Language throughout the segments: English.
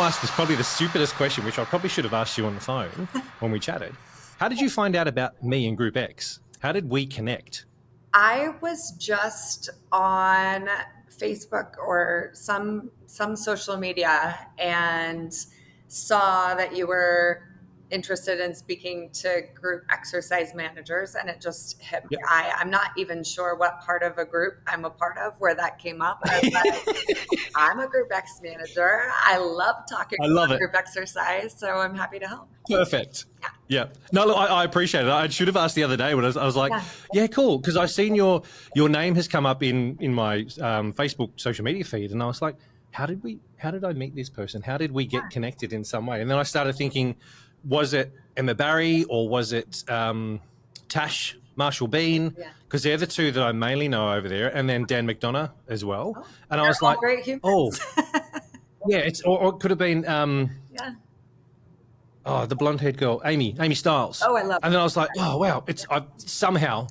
ask this, probably the stupidest question, which I probably should have asked you on the phone when we chatted. How did you find out about me and Group X? How did we connect? I was just on Facebook or some social media and saw that you were interested in speaking to group exercise managers, and it just hit me. Yep. I'm not even sure what part of a group I'm a part of where that came up. I was like, I'm a group X manager. I love talking I love about it. group exercise, so I'm happy to help. Perfect. Yeah. No, look, I appreciate it. I should have asked the other day when I was like, Yeah. yeah, cool. Because I've seen your name has come up in my Facebook social media feed. And I was like, how did I meet this person? How did we get connected in some way? And then I started thinking, was it Emma Barry or was it Tash Marshall Bean? Yeah. Because they're the two that I mainly know over there. And then Dan McDonough as well. Oh, And I they're was all like, great humans. oh, yeah, or it could have been Yeah. the blonde-haired girl, Amy Stiles. Oh, I love And then I was like, oh, wow, somehow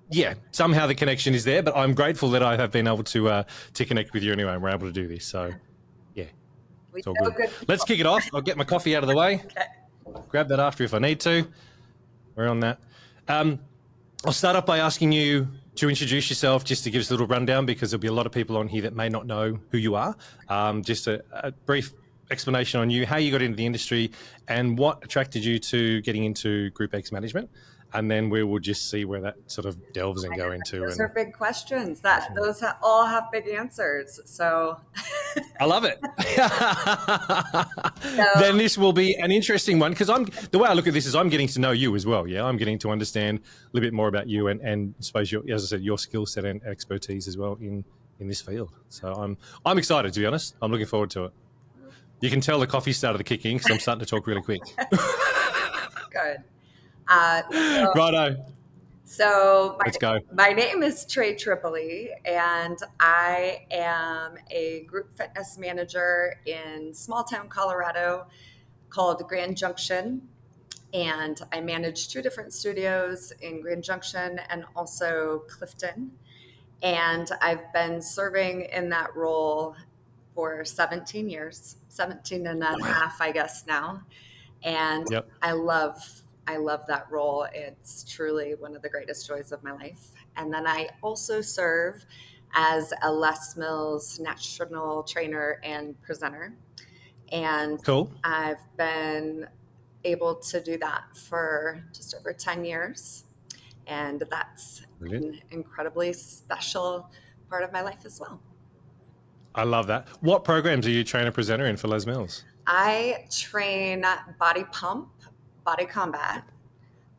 the connection is there, but I'm grateful that I have been able to connect with you anyway, and we're able to do this. So, yeah, it's all good. Let's kick it off. I'll get my coffee out of the way. Okay. Grab that after if I need to. We're on that. I'll start off by asking you to introduce yourself, just to give us a little rundown, because there'll be a lot of people on here that may not know who you are. Just a brief explanation on you, how you got into the industry, and what attracted you to getting into Group X management. And then we will just see where that sort of delves and go into. Those are big questions. Those all have big answers. So I love it. Then this will be an interesting one, because the way I look at this is I'm getting to know you as well. Yeah, I'm getting to understand a little bit more about you and I suppose as I said, your skill set and expertise as well in this field. So I'm excited, to be honest. I'm looking forward to it. You can tell the coffee started to kick in because I'm starting to talk really quick. Good. Righto. So Let's go. My name is Trey Tripoli, and I am a group fitness manager in small town Colorado called Grand Junction. And I manage 2 different studios in Grand Junction and also Clifton. And I've been serving in that role for 17 years, 17 and a half, I guess now. And Yep. I love that role. It's truly one of the greatest joys of my life. And then I also serve as a Les Mills national trainer and presenter. And Cool. I've been able to do that for just over 10 years. And that's an incredibly special part of my life as well. I love that. What programs are you trainer presenter in for Les Mills? I train body pump, body combat,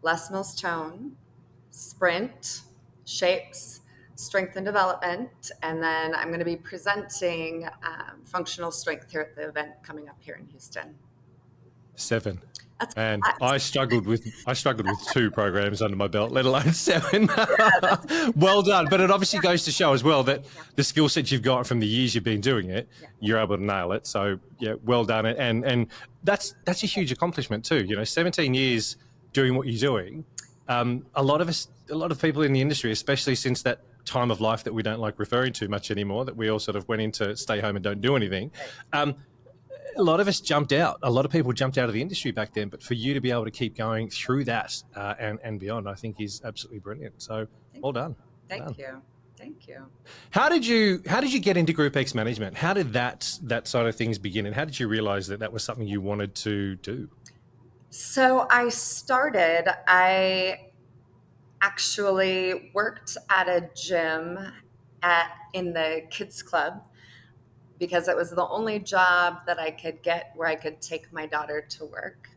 Les Mills tone, sprint, shapes, strength and development, and then I'm going to be presenting functional strength here at the event coming up here in Houston. 7. And I struggled with 2 programs under my belt, let alone 7. Well done. But it obviously goes to show as well that the skill set you've got from the years you've been doing it, you're able to nail it. So yeah, well done. And that's a huge accomplishment too. 17 years doing what you're doing. A lot of people in the industry, especially since that time of life that we don't like referring to much anymore, that we all sort of went into stay home and don't do anything. A lot of us jumped out. A lot of people jumped out of the industry back then, but for you to be able to keep going through that and beyond, I think is absolutely brilliant. So well done. Thank you. How did you get into Group X management? How did that side of things begin, and how did you realize that was something you wanted to do? So I actually worked at a gym in the kids club, because it was the only job that I could get where I could take my daughter to work.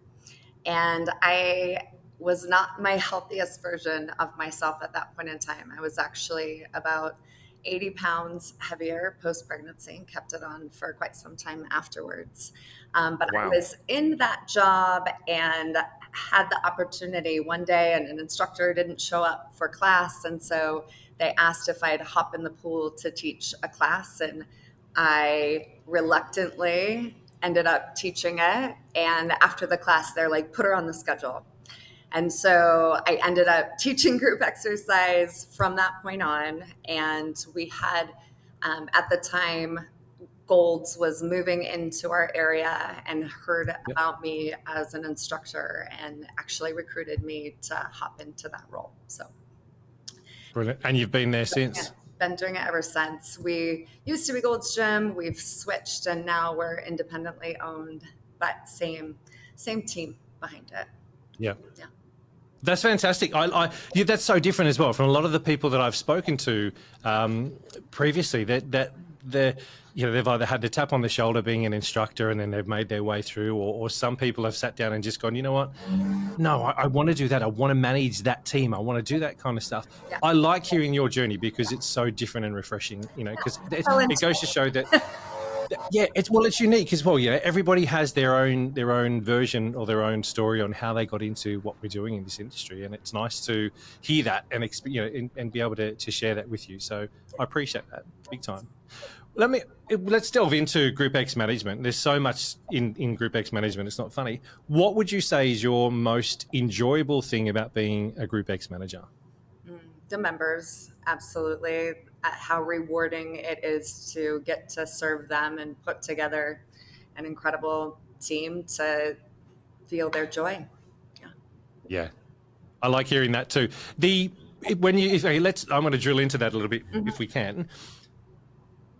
And I was not my healthiest version of myself at that point in time. I was actually about 80 pounds heavier post-pregnancy and kept it on for quite some time afterwards. But wow. I was in that job and had the opportunity one day, and an instructor didn't show up for class. And so they asked if I'd hop in the pool to teach a class, and I reluctantly ended up teaching it. And after the class, they're like, put her on the schedule. And so I ended up teaching group exercise from that point on. And we had, at the time, Golds was moving into our area and heard about me as an instructor and actually recruited me to hop into that role. So brilliant. And you've been there since? Been doing it ever since. We used to be Gold's Gym. We've switched, and now we're independently owned, but same team behind it. Yeah. That's fantastic. Yeah, that's so different as well from a lot of the people that I've spoken to previously. That they've either had the tap on the shoulder being an instructor, and then they've made their way through, or some people have sat down and just gone, you know what? No, I want to do that. I want to manage that team. I want to do that kind of stuff. Yeah. I like hearing your journey because it's so different and refreshing. Because it goes to show that. Yeah, it's unique as well. Yeah, everybody has their own version or their own story on how they got into what we're doing in this industry, and it's nice to hear that and and be able to share that with you. So I appreciate that big time. Let's delve into GROUPEX management. There's so much in GROUPEX management. It's not funny. What would you say is your most enjoyable thing about being a GROUPEX manager? The members, absolutely. How rewarding it is to get to serve them and put together an incredible team to feel their joy. Yeah. I like hearing that too. I want to drill into that a little bit if we can.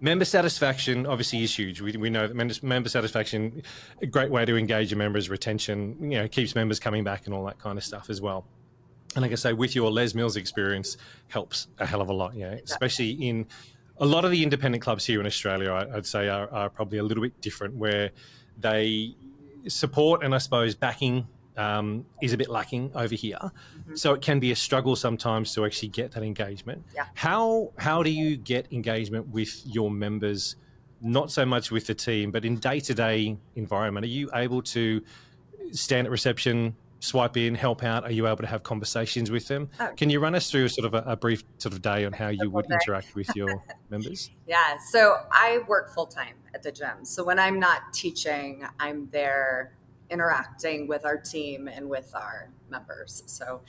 Member satisfaction obviously is huge. We know that member satisfaction, a great way to engage your members, retention, keeps members coming back and all that kind of stuff as well. And like I say, with your Les Mills experience, helps a hell of a lot, especially in a lot of the independent clubs here in Australia, I'd say are probably a little bit different, where they support and I suppose backing is a bit lacking over here. So it can be a struggle sometimes to actually get that engagement. Yeah. How do you get engagement with your members, not so much with the team, but in day-to-day environment? Are you able to stand at reception, swipe in, help out? Are you able to have conversations with them? Can you run us through sort of a brief sort of day on how you would interact with your members? Yeah, so I work full-time at the gym. So when I'm not teaching, I'm there interacting with our team and with our members. So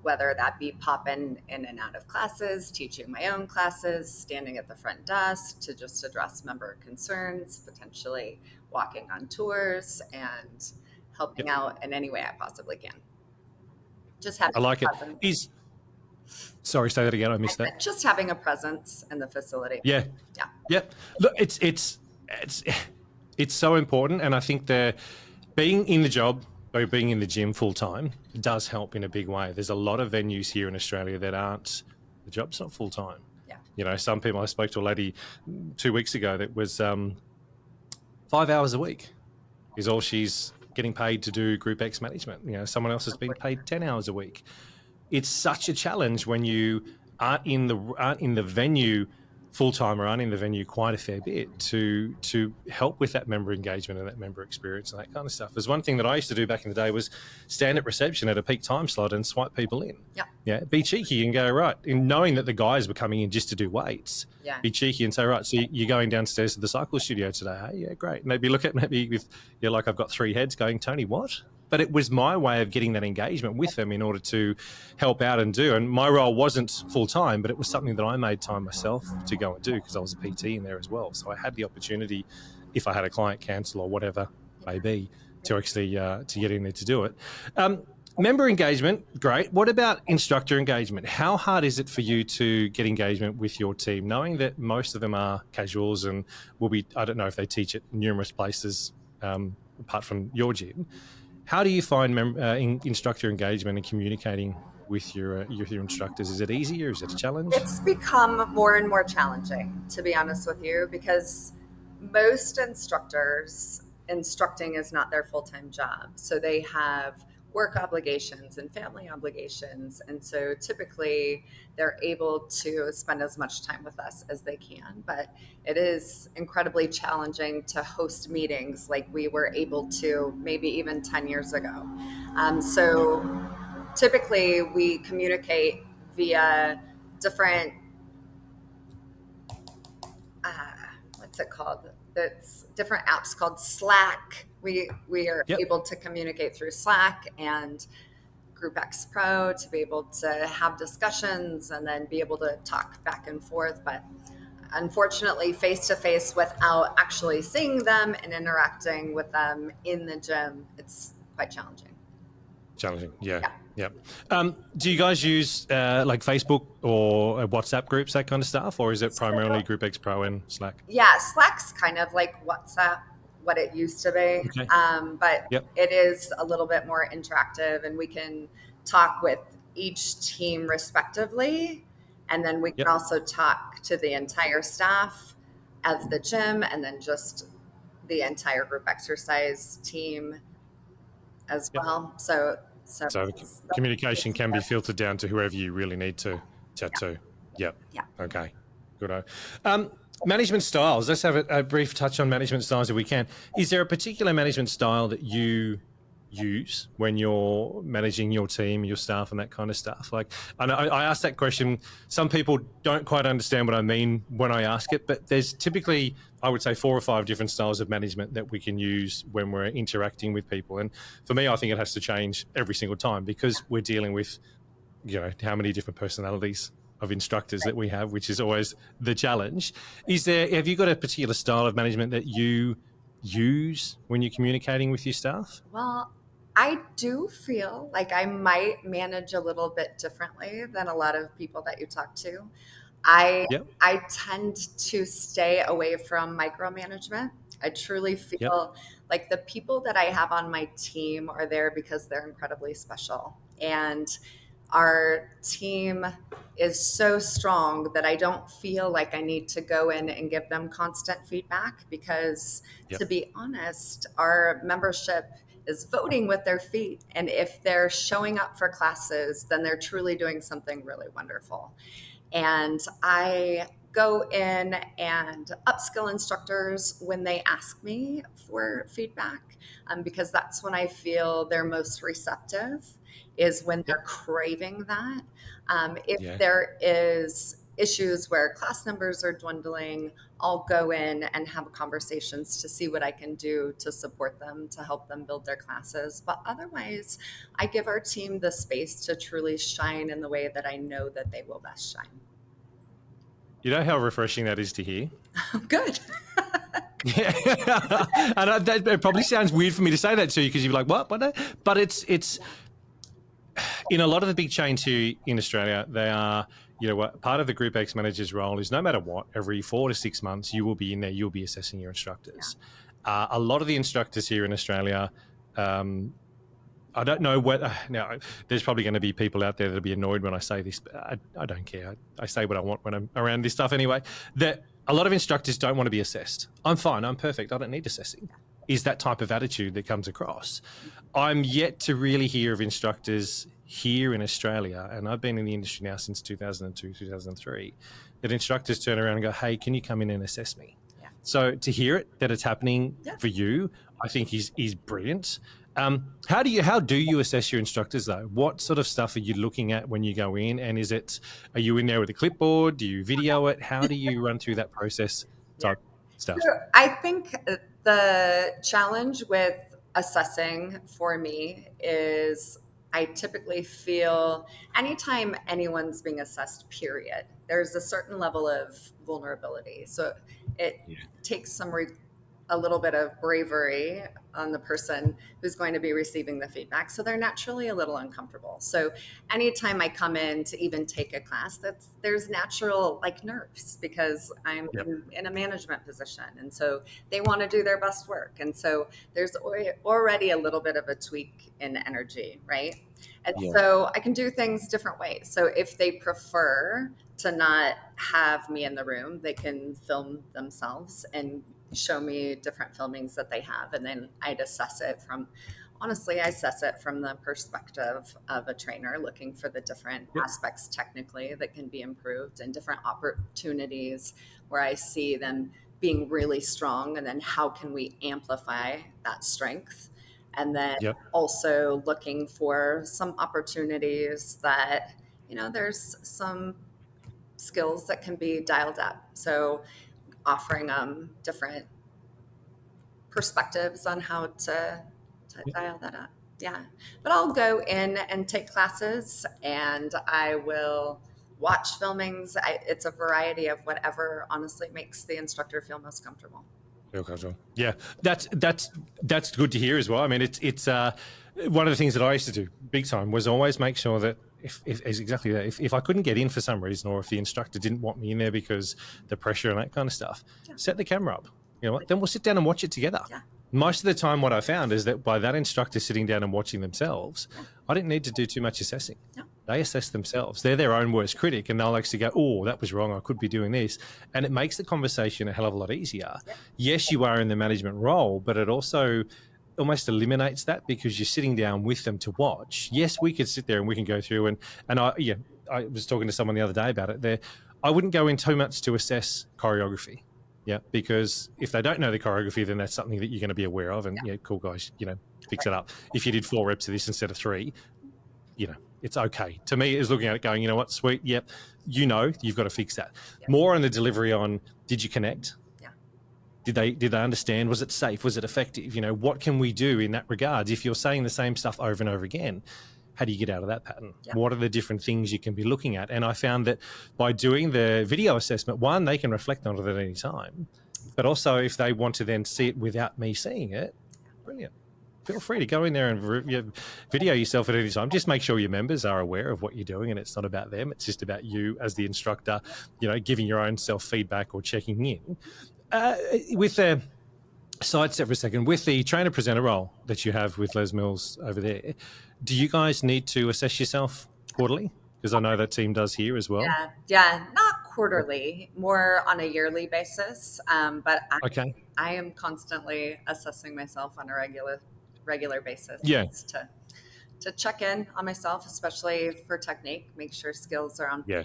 whether that be popping in and out of classes, teaching my own classes, standing at the front desk to just address member concerns, potentially walking on tours and helping out in any way I possibly can. Just having I like it. Sorry, say that again. I missed that. Just having a presence in the facility. Yeah. Look, it's so important, and I think being in the job or being in the gym full time does help in a big way. There's a lot of venues here in Australia that the job's not full time. Yeah. Some people, I spoke to a lady 2 weeks ago that was 5 hours a week is all she's getting paid to do GROUPEX management. Someone else has been paid 10 hours a week. It's such a challenge when you aren't in the venue full time or aren't in the venue quite a fair bit to help with that member engagement and that member experience and that kind of stuff. There's one thing that I used to do back in the day was stand at reception at a peak time slot and swipe people in. Yeah. Be cheeky and go, right, in knowing that the guys were coming in just to do weights. Yeah. Be cheeky and say, right, so you're going downstairs to the cycle studio today. Hey, yeah, great. And they'd be looking at me with, like I've got 3 heads going, Tony, what? But it was my way of getting that engagement with them in order to help out and do. And my role wasn't full time, but it was something that I made time myself to go and do because I was a PT in there as well. So I had the opportunity, if I had a client cancel or whatever it may be, to actually to get in there to do it. Member engagement, great. What about instructor engagement? How hard is it for you to get engagement with your team, knowing that most of them are casuals and will be, I don't know if they teach at numerous places apart from your gym. How do you find instructor engagement and communicating with your instructors? Is it easy or is it a challenge? It's become more and more challenging, to be honest with you, because most instructors, instructing is not their full-time job. So they have work obligations and family obligations. And so typically they're able to spend as much time with us as they can. But it is incredibly challenging to host meetings like we were able to maybe even 10 years ago. So typically we communicate via different, what's it called? It's different apps called Slack. We are able to communicate through Slack and GROUPEX Pro to be able to have discussions and then be able to talk back and forth. But unfortunately, face to face without actually seeing them and interacting with them in the gym, it's quite challenging. Challenging. Yeah. Yeah. Yeah. Do you guys use like Facebook or WhatsApp groups, that kind of stuff, or is it primarily GroupEx Pro and Slack? Yeah, Slack's kind of like WhatsApp, what it used to be, Okay. but Yep. it is a little bit more interactive, and we can talk with each team respectively, and then we can Yep. also talk to the entire staff of the gym, and then just the entire group exercise team as Yep. well. So So communication can be filtered down to whoever you really need to chat to. Yep. yeah. Okay. Good. Management styles. Let's have a brief touch on management styles if we can. Is there a particular management style that you use when you're managing your team, your staff, and that kind of stuff? Like, I asked that question. Some people don't quite understand what I mean when I ask it, but there's typically, I would say, 4 or 5 different styles of management that we can use when we're interacting with people. And for me, I think it has to change every single time because we're dealing with, how many different personalities of instructors that we have, which is always the challenge. Have you got a particular style of management that you use when you're communicating with your staff? Well, I do feel like I might manage a little bit differently than a lot of people that you talk to. I Yep. I tend to stay away from micromanagement. I truly Yep. feel like the people that I have on my team are there because they're incredibly special. And our team is so strong that I don't feel like I need to go in and give them constant feedback because, Yep. to be honest, our membership is voting with their feet. And if they're showing up for classes, then they're truly doing something really wonderful. And I go in and upskill instructors when they ask me for feedback, because that's when I feel they're most receptive, is when Yep. they're craving that. If Yeah. there is issues where class numbers are dwindling, I'll go in and have conversations to see what I can do to support them, to help them build their classes. But otherwise, I give our team the space to truly shine in the way that I know that they will best shine. You know how refreshing that is to hear? Good. Yeah. And it probably sounds weird for me to say that to you because you're like, what? But it's in a lot of the big chains here in Australia, they are, part of the Group X manager's role is no matter what, every 4 to 6 months, you will be in there, you'll be assessing your instructors. Yeah. A lot of the instructors here in Australia, I don't know what. Now, there's probably going to be people out there that'll be annoyed when I say this, but I don't care. I say what I want when I'm around this stuff anyway. That a lot of instructors don't want to be assessed. I'm fine. I'm perfect. I don't need assessing. Is that type of attitude that comes across? I'm yet to really hear of instructors here in Australia, and I've been in the industry now since 2002, 2003, that instructors turn around and go, hey, can you come in and assess me? Yeah. So to hear it, that it's happening for you, I think is brilliant. How do you assess your instructors though? What sort of stuff are you looking at when you go in? And are you in there with a clipboard? Do you video it? How do you run through that process type stuff? So I think the challenge with assessing for me is I typically feel anytime anyone's being assessed, period, there's a certain level of vulnerability. So it takes a little bit of bravery on the person who's going to be receiving the feedback. So they're naturally a little uncomfortable. So anytime I come in to even take a class, there's natural like nerves because I'm in a management position. And so they want to do their best work. And so there's already a little bit of a tweak in energy, right? And so I can do things different ways. So if they prefer to not have me in the room, they can film themselves and show me different filmings that they have. And then I'd assess it from the perspective of a trainer looking for the different aspects technically that can be improved and different opportunities where I see them being really strong. And then how can we amplify that strength? And then also looking for some opportunities that, there's some skills that can be dialed up. So offering them different perspectives on how to dial that up. Yeah. But I'll go in and take classes and I will watch filmings. It's a variety of whatever honestly makes the instructor feel most comfortable. Yeah, that's good to hear as well. I mean, it's one of the things that I used to do big time was always make sure that if is exactly that. If I couldn't get in for some reason, or if the instructor didn't want me in there because the pressure and that kind of stuff, set the camera up. You know what? Then we'll sit down and watch it together. Yeah. Most of the time, what I found is that by that instructor sitting down and watching themselves, I didn't need to do too much assessing. No. They assess themselves. They're their own worst critic, and they'll actually go, oh, that was wrong. I could be doing this. And it makes the conversation a hell of a lot easier. Yeah. Yes, you are in the management role, but it also almost eliminates that because you're sitting down with them to watch. Yes, we could sit there and we can go through and I was talking to someone the other day about it. I wouldn't go in too much to assess choreography. Yeah, because if they don't know the choreography, then that's something that you're going to be aware of. And cool guys, fix it up. If you did 4 reps of this instead of 3, it's okay. To me, it's looking at it going, you know what, sweet, yep, you've got to fix that. Yep. More on the delivery on, did you connect? Yeah. Did they understand? Was it safe? Was it effective? What can we do in that regard? If you're saying the same stuff over and over again, how do you get out of that pattern? Yep. What are the different things you can be looking at? And I found that by doing the video assessment, one, they can reflect on it at any time, but also if they want to then see it without me seeing it, brilliant. Feel free to go in there and video yourself at any time. Just make sure your members are aware of what you're doing, and it's not about them. It's just about you as the instructor, giving your own self feedback or checking in. With the sidestep for a second, with the trainer presenter role that you have with Les Mills over there, do you guys need to assess yourself quarterly? Because I know that team does here as well. Yeah, not quarterly, more on a yearly basis. But I am constantly assessing myself on a regular basis. Yeah. To check in on myself, especially for technique, make sure skills are on. Yeah.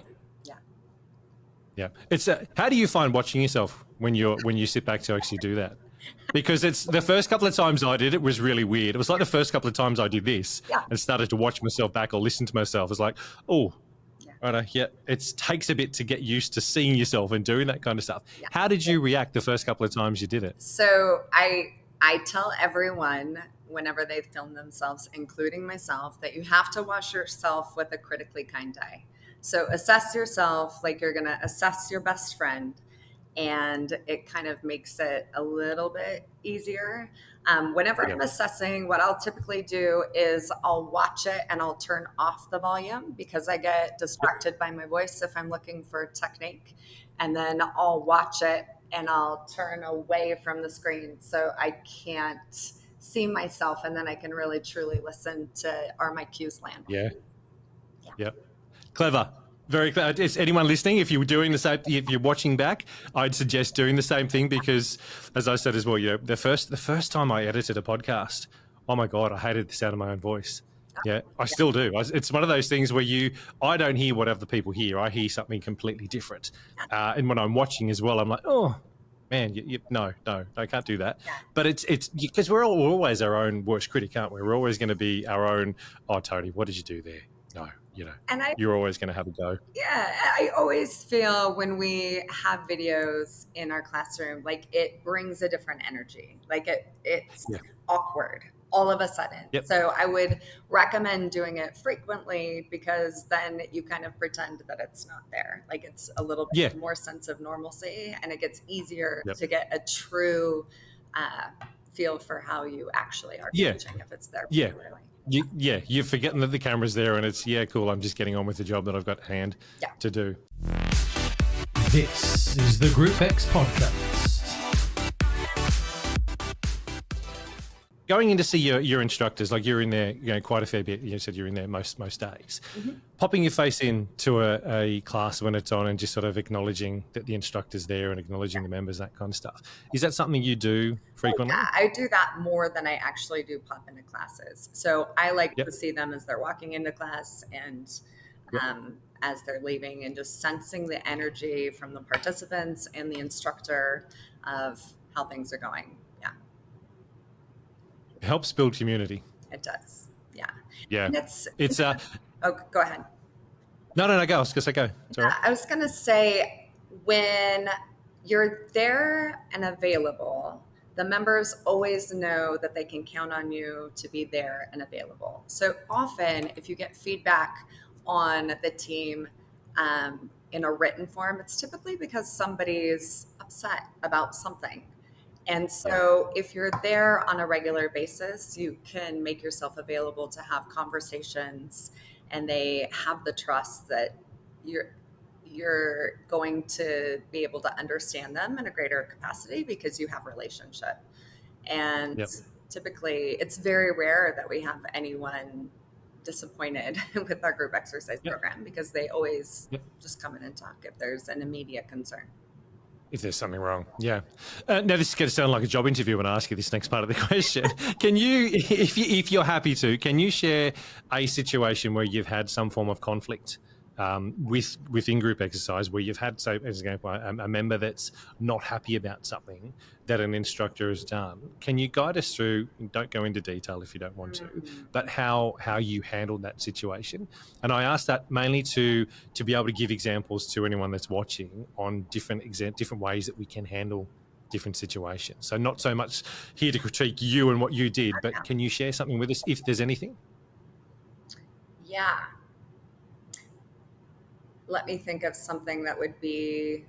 It's how do you find watching yourself when you sit back to actually do that? Because it's the first couple of times I did it was really weird. It was like the first couple of times I did this and started to watch myself back or listen to myself. It's like, it takes a bit to get used to seeing yourself and doing that kind of stuff. Yeah. How did you react the first couple of times you did it? So I tell everyone whenever they film themselves, including myself, that you have to watch yourself with a critically kind eye. So assess yourself like you're going to assess your best friend. And it kind of makes it a little bit easier. Whenever I'm assessing, what I'll typically do is I'll watch it and I'll turn off the volume because I get distracted by my voice if I'm looking for technique. And then I'll watch it and I'll turn away from the screen so I can't see myself, and then I can really truly listen to are my cues land. Yeah. Clever. Very clear. Is anyone listening? If you were doing the same, if you're watching back, I'd suggest doing the same thing because, as I said as well, the first time I edited a podcast, oh my God, I hated the sound of my own voice. Yeah, I still do. It's one of those things where I don't hear what other people hear. I hear something completely different. And when I'm watching as well, I'm like, oh man, no, I can't do that. But it's because we're always our own worst critic, aren't we? We're always going to be our own. Oh, Tony, what did you do there? No. And you're always going to have a go. Yeah, I always feel when we have videos in our classroom, like it brings a different energy. Like it's awkward all of a sudden. Yep. So I would recommend doing it frequently because then you kind of pretend that it's not there. Like it's a little bit more sense of normalcy, and it gets easier to get a true feel for how you actually are teaching if it's there regularly. You're forgetting that the camera's there and it's, cool, I'm just getting on with the job that I've got at hand to do. This is the GROUPEX podcast. Going in to see your instructors, like you're in there quite a fair bit. You said you're in there most days. Mm-hmm. Popping your face into a class when it's on and just sort of acknowledging that the instructor's there and acknowledging the members, that kind of stuff. Is that something you do frequently? I do that more than I actually do pop into classes. So I like to see them as they're walking into class and as they're leaving, and just sensing the energy from the participants and the instructor of how things are going. It helps build community. It does. Yeah. And it's oh, go ahead. No, go. I was going to say go. I was going to say, when you're there and available, the members always know that they can count on you to be there and available. So often, if you get feedback on the team, in a written form, it's typically because somebody's upset about something. And so if you're there on a regular basis, you can make yourself available to have conversations, and they have the trust that you're going to be able to understand them in a greater capacity because you have relationship. And Yep. typically it's very rare that we have anyone disappointed with our group exercise Yep. program, because they always Yep. just come in and talk if there's an immediate concern. If there's something wrong, yeah. Now this is going to sound like a job interview when I ask you this next part of the question. Can you, if you're happy to, can you share a situation where you've had some form of conflict within group exercise, where you've had, so as an example, a member that's not happy about something that an instructor has done? Can you guide us through? Don't go into detail if you don't want to, but how you handled that situation. And I ask that mainly to be able to give examples to anyone that's watching on different ways that we can handle different situations. So not so much here to critique you and what you did, but can you share something with us if there's anything? Yeah. Let me think of something that would be.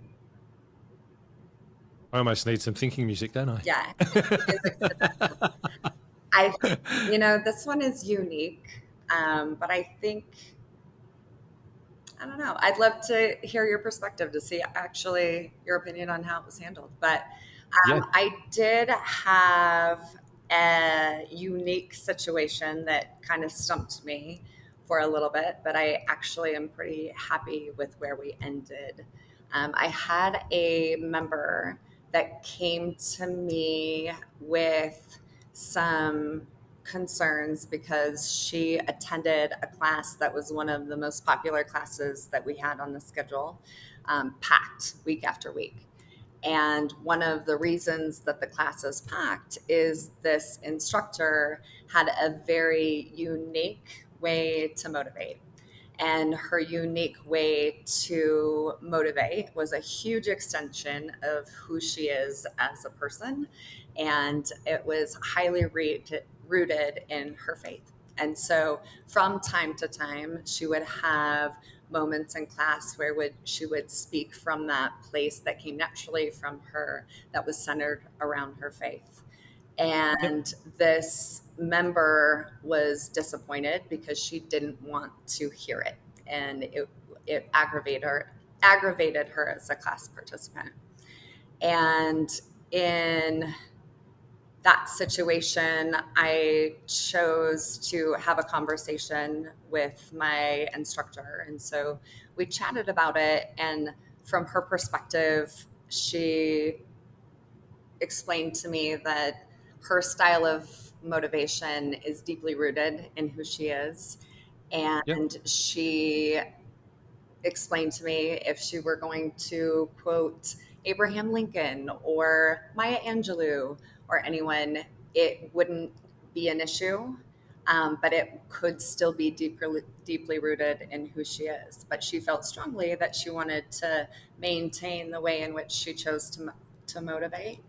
I almost need some thinking music, don't I? Yeah. This one is unique, but I think, I don't know, I'd love to hear your perspective to see actually your opinion on how it was handled. But Yeah. I did have a unique situation that kind of stumped me for a little bit, but I actually am pretty happy with where we ended. I had a member that came to me with some concerns because she attended a class that was one of the most popular classes that we had on the schedule, packed week after week. And one of the reasons that the class is packed is this instructor had a very unique way to motivate. And her unique way to motivate was a huge extension of who she is as a person. And it was highly rooted in her faith. And so from time to time, she would have moments in class where she would speak from that place that came naturally from her, that was centered around her faith. And this member was disappointed because she didn't want to hear it, and it aggravated her as a class participant. And in that situation, I chose to have a conversation with my instructor. And so we chatted about it. And from her perspective, she explained to me that her style of motivation is deeply rooted in who she is. And she explained to me if she were going to quote Abraham Lincoln or Maya Angelou or anyone, it wouldn't be an issue, but it could still be deeply rooted in who she is. But she felt strongly that she wanted to maintain the way in which she chose to motivate.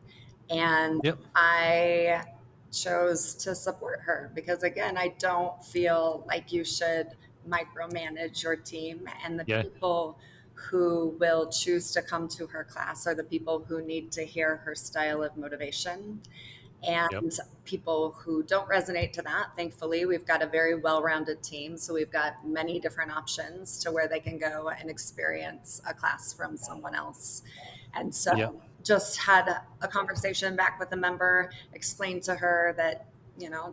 And I chose to support her because, again, I don't feel like you should micromanage your team, and the people who will choose to come to her class are the people who need to hear her style of motivation. And people who don't resonate to that, thankfully, we've got a very well-rounded team. So we've got many different options to where they can go and experience a class from someone else. And so just had a conversation back with a member, explained to her that,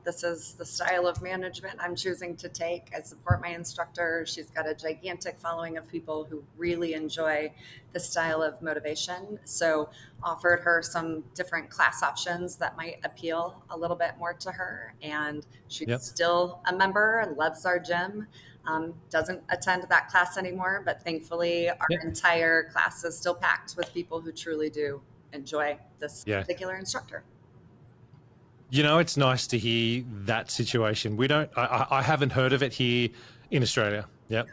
this is the style of management I'm choosing to take. I support my instructor. She's got a gigantic following of people who really enjoy the style of motivation. So offered her some different class options that might appeal a little bit more to her. And she's still a member and loves our gym. Doesn't attend that class anymore, but thankfully our entire class is still packed with people who truly do enjoy this particular instructor. It's nice to hear that situation. I haven't heard of it here in Australia.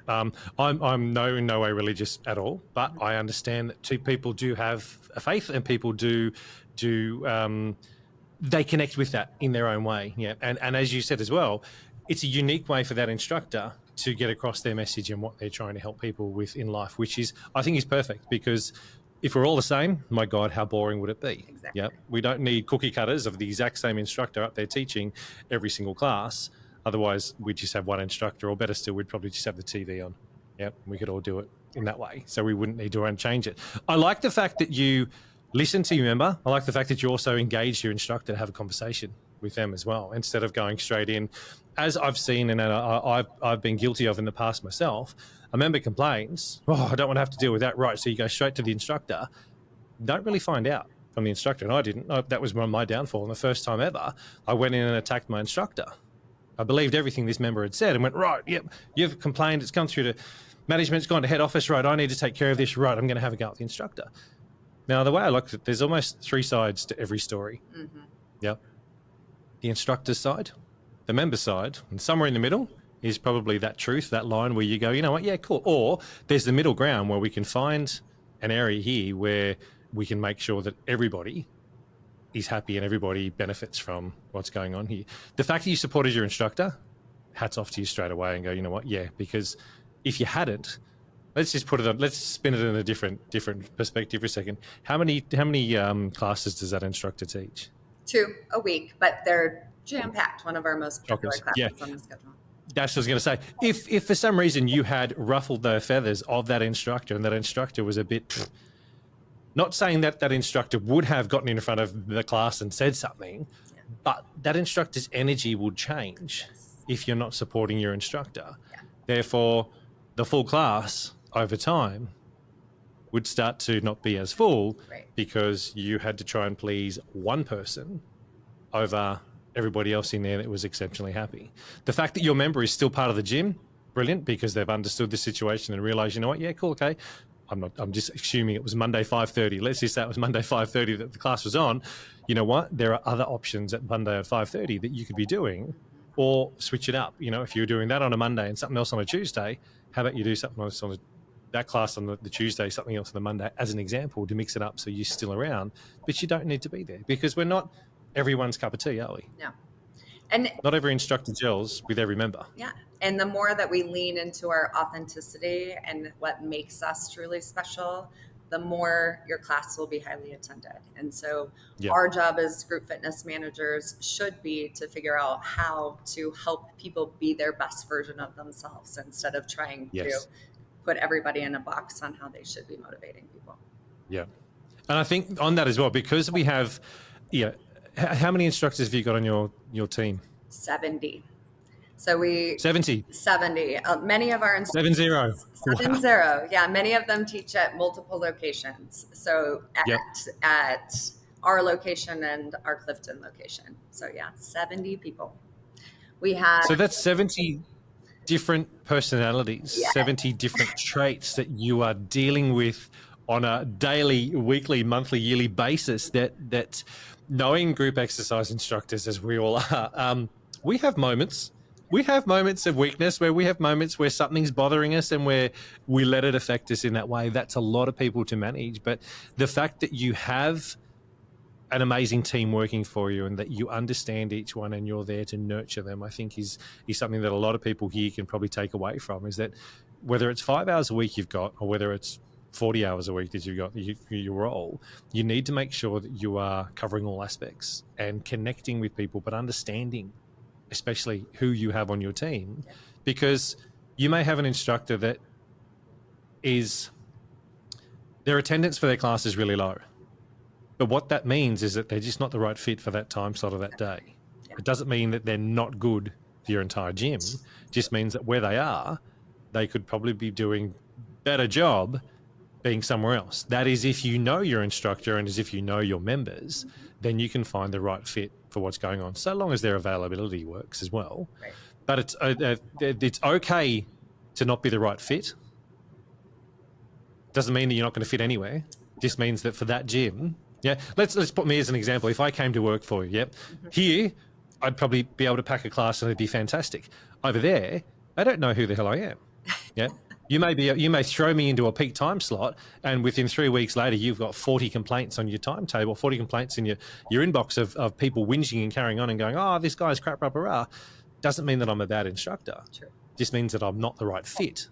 I'm in no way religious at all, but I understand that people do have a faith, and people do they connect with that in their own way. And as you said as well, it's a unique way for that instructor to get across their message and what they're trying to help people with in life, which is, I think, is perfect, because if we're all the same, my God, how boring would it be? Exactly. Yeah, we don't need cookie cutters of the exact same instructor up there teaching every single class. Otherwise, we'd just have one instructor, or better still, we'd probably just have the TV on. Yeah, we could all do it in that way. So we wouldn't need to change it. I like the fact that you listen to your member. I like the fact that you also engage your instructor to have a conversation with them as well, instead of going straight in. As I've seen and I've been guilty of in the past myself, a member complains, oh, I don't want to have to deal with that. Right, so you go straight to the instructor. Don't really find out from the instructor, and I didn't. That was my downfall. And the first time ever, I went in and attacked my instructor. I believed everything this member had said and went, right, yep, you've complained, it's come through to management, it's gone to head office, right, I need to take care of this, right, I'm going to have a go at the instructor. Now, the way I look at it, there's almost three sides to every story. Mm-hmm. Yep. The instructor's side, the member's side, and somewhere in the middle is probably that truth, that line where you go, you know what, yeah, cool. Or there's the middle ground where we can find an area here where we can make sure that everybody is happy and everybody benefits from what's going on here. The fact that you supported your instructor, hats off to you straight away, and go, you know what, yeah, because if you hadn't, let's spin it in a different perspective for a second. How many classes does that instructor teach? 2 a week, but they're jam-packed. One of our most popular classes on the schedule. That's what I was going to say. If for some reason you had ruffled the feathers of that instructor, and that instructor was a bit, not saying that that instructor would have gotten in front of the class and said something, but that instructor's energy would change if you're not supporting your instructor. Yeah. Therefore, the full class over time would start to not be as full, because you had to try and please one person over everybody else in there that was exceptionally happy. The fact that your member is still part of the gym, brilliant, because they've understood the situation and realized, you know what, yeah, cool, okay. I'm just assuming it was Monday 5:30. Let's just say it was Monday 5:30 that the class was on. You know what? There are other options at Monday at 5:30 that you could be doing, or switch it up. You know, if you're doing that on a Monday and something else on a Tuesday, how about you do something else on that class on the Tuesday, something else on the Monday, as an example, to mix it up so you're still around, but you don't need to be there, because we're not everyone's cup of tea, are we? No. And not every instructor gels with every member. Yeah. And the more that we lean into our authenticity and what makes us truly special, the more your class will be highly attended. And so our job as group fitness managers should be to figure out how to help people be their best version of themselves, instead of trying to put everybody in a box on how they should be motivating people. Yeah. And I think on that as well, because we have, how many instructors have you got on your team? 70. 70. Many of our instructors. 70. Wow. Yeah. Many of them teach at multiple locations. So at our location and our Clifton location. So 70 people. We have. So that's 70 different personalities, 70 different traits that you are dealing with on a daily, weekly, monthly, yearly basis. That knowing group exercise instructors, as we all are, we have moments. We have moments of weakness, where we have moments where something's bothering us and where we let it affect us in that way. That's a lot of people to manage. But the fact that you have an amazing team working for you and that you understand each one and you're there to nurture them, I think is something that a lot of people here can probably take away from, is that whether it's 5 hours a week you've got, or whether it's 40 hours a week that you've got your role, you need to make sure that you are covering all aspects and connecting with people, but understanding especially who you have on your team, because you may have an instructor that their attendance for their class is really low. But what that means is that they're just not the right fit for that time slot of that day. It doesn't mean that they're not good for your entire gym. It just means that where they are, they could probably be doing better job being somewhere else. That is, if you know your instructor and as if you know your members, then you can find the right fit for what's going on, so long as their availability works as well. Right. But it's okay to not be the right fit. Doesn't mean that you're not going to fit anywhere. Just means that for that gym, let's put me as an example. If I came to work for you, here, I'd probably be able to pack a class and it'd be fantastic. Over there, I don't know who the hell I am. Yeah. You may throw me into a peak time slot, and within 3 weeks later, you've got 40 complaints on your timetable, 40 complaints in your inbox of people whinging and carrying on and going, oh, this guy's crap, rah, rah. Doesn't mean that I'm a bad instructor. True. just means that I'm not the right fit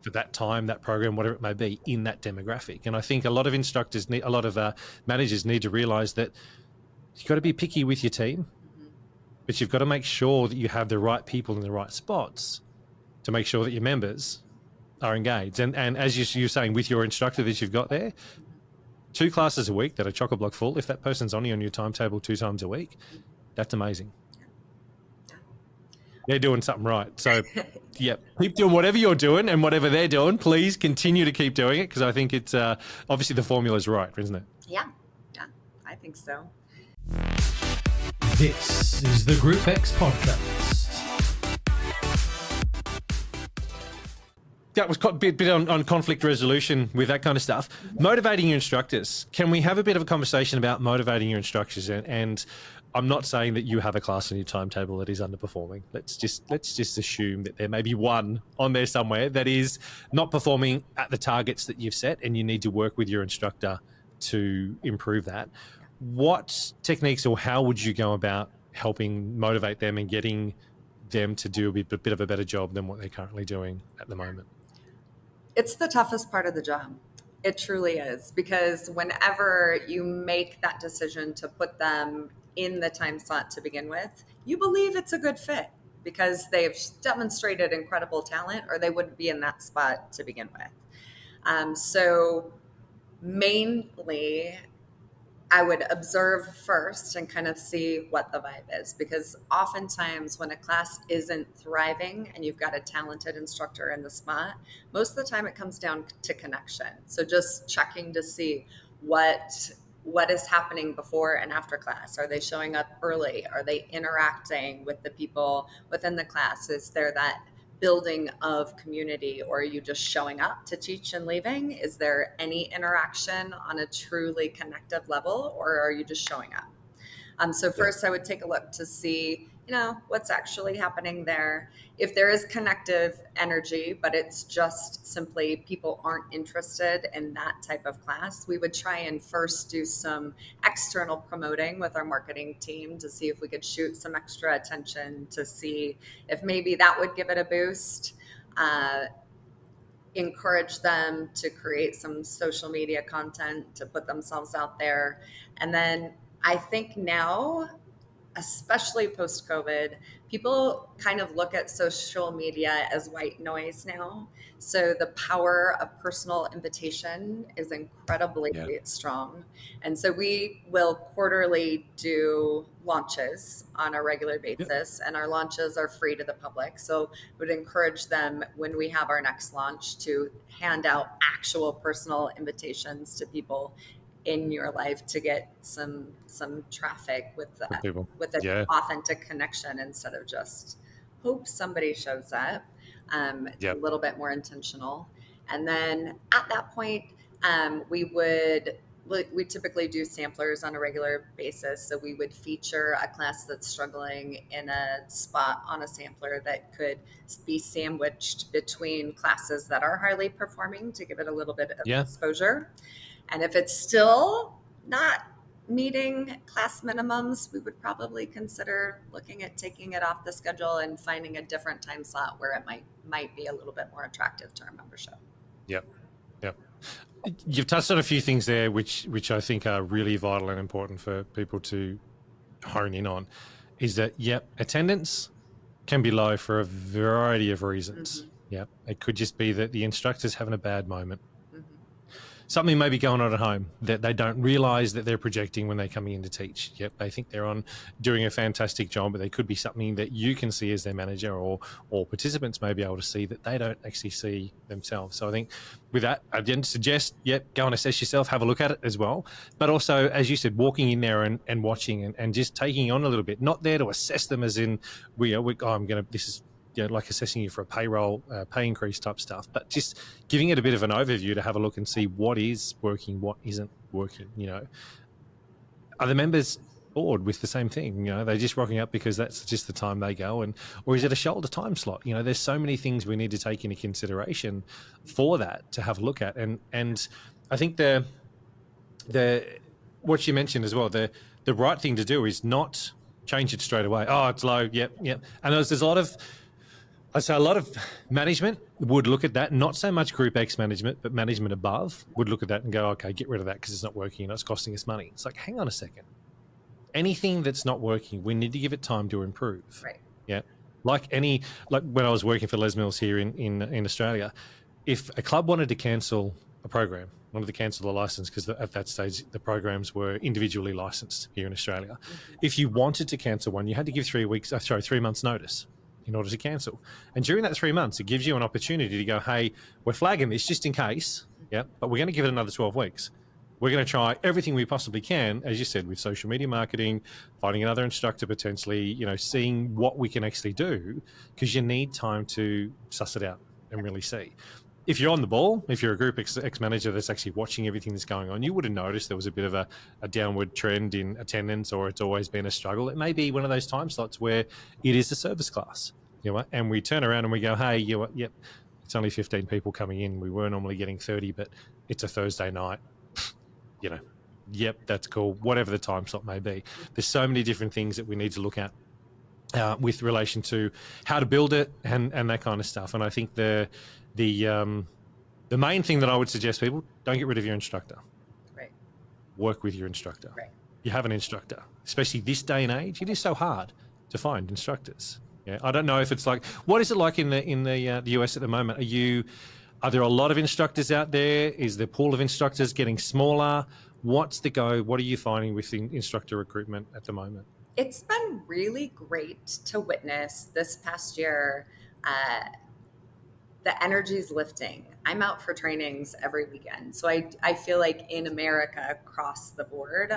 for that time, that program, whatever it may be, in that demographic. And I think a lot of instructors need, a lot of managers need to realize that you've got to be picky with your team, but you've got to make sure that you have the right people in the right spots to make sure that your members are engaged. And as you're saying, with your instructor that you've got there, 2 classes a week that are chock-a-block full, if that person's only on your timetable 2 times a week, that's amazing. They're doing something right. So, yeah, keep doing whatever you're doing and whatever they're doing. Please continue to keep doing it, because I think it's obviously the formula's right, isn't it? Yeah, I think so. This is the GROUPEX podcast. That was a bit on conflict resolution with that kind of stuff. Motivating your instructors. Can we have a bit of a conversation about motivating your instructors? And I'm not saying that you have a class on your timetable that is underperforming. Let's just assume that there may be one on there somewhere that is not performing at the targets that you've set, and you need to work with your instructor to improve that. What techniques, or how would you go about helping motivate them and getting them to do a bit of a better job than what they're currently doing at the moment? It's the toughest part of the job. It truly is, because whenever you make that decision to put them in the time slot to begin with, you believe it's a good fit because they've demonstrated incredible talent, or they wouldn't be in that spot to begin with. So mainly, I would observe first and kind of see what the vibe is, because oftentimes when a class isn't thriving and you've got a talented instructor in the spot, most of the time it comes down to connection. So just checking to see what is happening before and after class. Are they showing up early? Are they interacting with the people within the class? Is there that building of community, or are you just showing up to teach and leaving? Is there any interaction on a truly connective level, or are you just showing up? So first I would take a look to see, what's actually happening there. If there is connective energy, but it's just simply people aren't interested in that type of class, we would try and first do some external promoting with our marketing team to see if we could shoot some extra attention, to see if maybe that would give it a boost. Encourage them to create some social media content to put themselves out there. And then I think now, especially post-COVID, people kind of look at social media as white noise now. So the power of personal invitation is incredibly strong. And so we will quarterly do launches on a regular basis, and our launches are free to the public. So we would encourage them, when we have our next launch, to hand out actual personal invitations to people in your life to get some traffic with an authentic connection, instead of just hope somebody shows up. It's a little bit more intentional. And then at that point, we typically do samplers on a regular basis. So we would feature a class that's struggling in a spot on a sampler that could be sandwiched between classes that are highly performing, to give it a little bit of exposure. And if it's still not meeting class minimums, we would probably consider looking at taking it off the schedule and finding a different time slot where it might be a little bit more attractive to our membership. Yep. You've touched on a few things there, which I think are really vital and important for people to hone in on. Is that, attendance can be low for a variety of reasons. It could just be that the instructor's having a bad moment. Something may be going on at home that they don't realize that they're projecting when they're coming in to teach. They think they're doing a fantastic job, but there could be something that you can see as their manager, or participants may be able to see that they don't actually see themselves. So I think with that, I'd suggest, go and assess yourself, have a look at it as well. But also, as you said, walking in there and watching and just taking on a little bit, not there to assess them as in, this is, like assessing you for a payroll, pay increase type stuff, but just giving it a bit of an overview to have a look and see what is working, what isn't working. Are the members bored with the same thing? They're just rocking up because that's just the time they go, or is it a shoulder time slot? There's so many things we need to take into consideration for that to have a look at. And I think the what you mentioned as well, the right thing to do is not change it straight away. Oh, it's low. Yep. And there's a lot of, So a lot of management would look at that, not so much Group X management, but management above would look at that and go, okay, get rid of that because it's not working and it's costing us money. It's like, hang on a second. Anything that's not working, we need to give it time to improve. Right. Yeah. Like when I was working for Les Mills here in Australia, if a club wanted to cancel a program, wanted to cancel the license, because at that stage the programs were individually licensed here in Australia. If you wanted to cancel one, you had to give 3 months notice in order to cancel. And during that 3 months, it gives you an opportunity to go, hey, we're flagging this just in case, yeah, but we're going to give it another 12 weeks. We're going to try everything we possibly can, as you said, with social media marketing, finding another instructor potentially, seeing what we can actually do, because you need time to suss it out and really see. If you're on the ball, if you're a Group X manager that's actually watching everything that's going on, you would have noticed there was a bit of a downward trend in attendance, or it's always been a struggle. It may be one of those time slots where it is a service class, and we turn around and we go, hey, yep, it's only 15 people coming in. We were normally getting 30, but it's a Thursday night. Yep, that's cool. Whatever the time slot may be. There's so many different things that we need to look at with relation to how to build it and that kind of stuff. And I think the main thing that I would suggest people, don't get rid of your instructor. Right. Work with your instructor. Right. You have an instructor, especially this day and age. It is so hard to find instructors. Yeah, I don't know if it's like, what is it like in the US at the moment? Are there a lot of instructors out there? Is the pool of instructors getting smaller? What's the go? What are you finding with instructor recruitment at the moment? It's been really great to witness this past year. The energy's lifting. I'm out for trainings every weekend. So I feel like in America, across the board,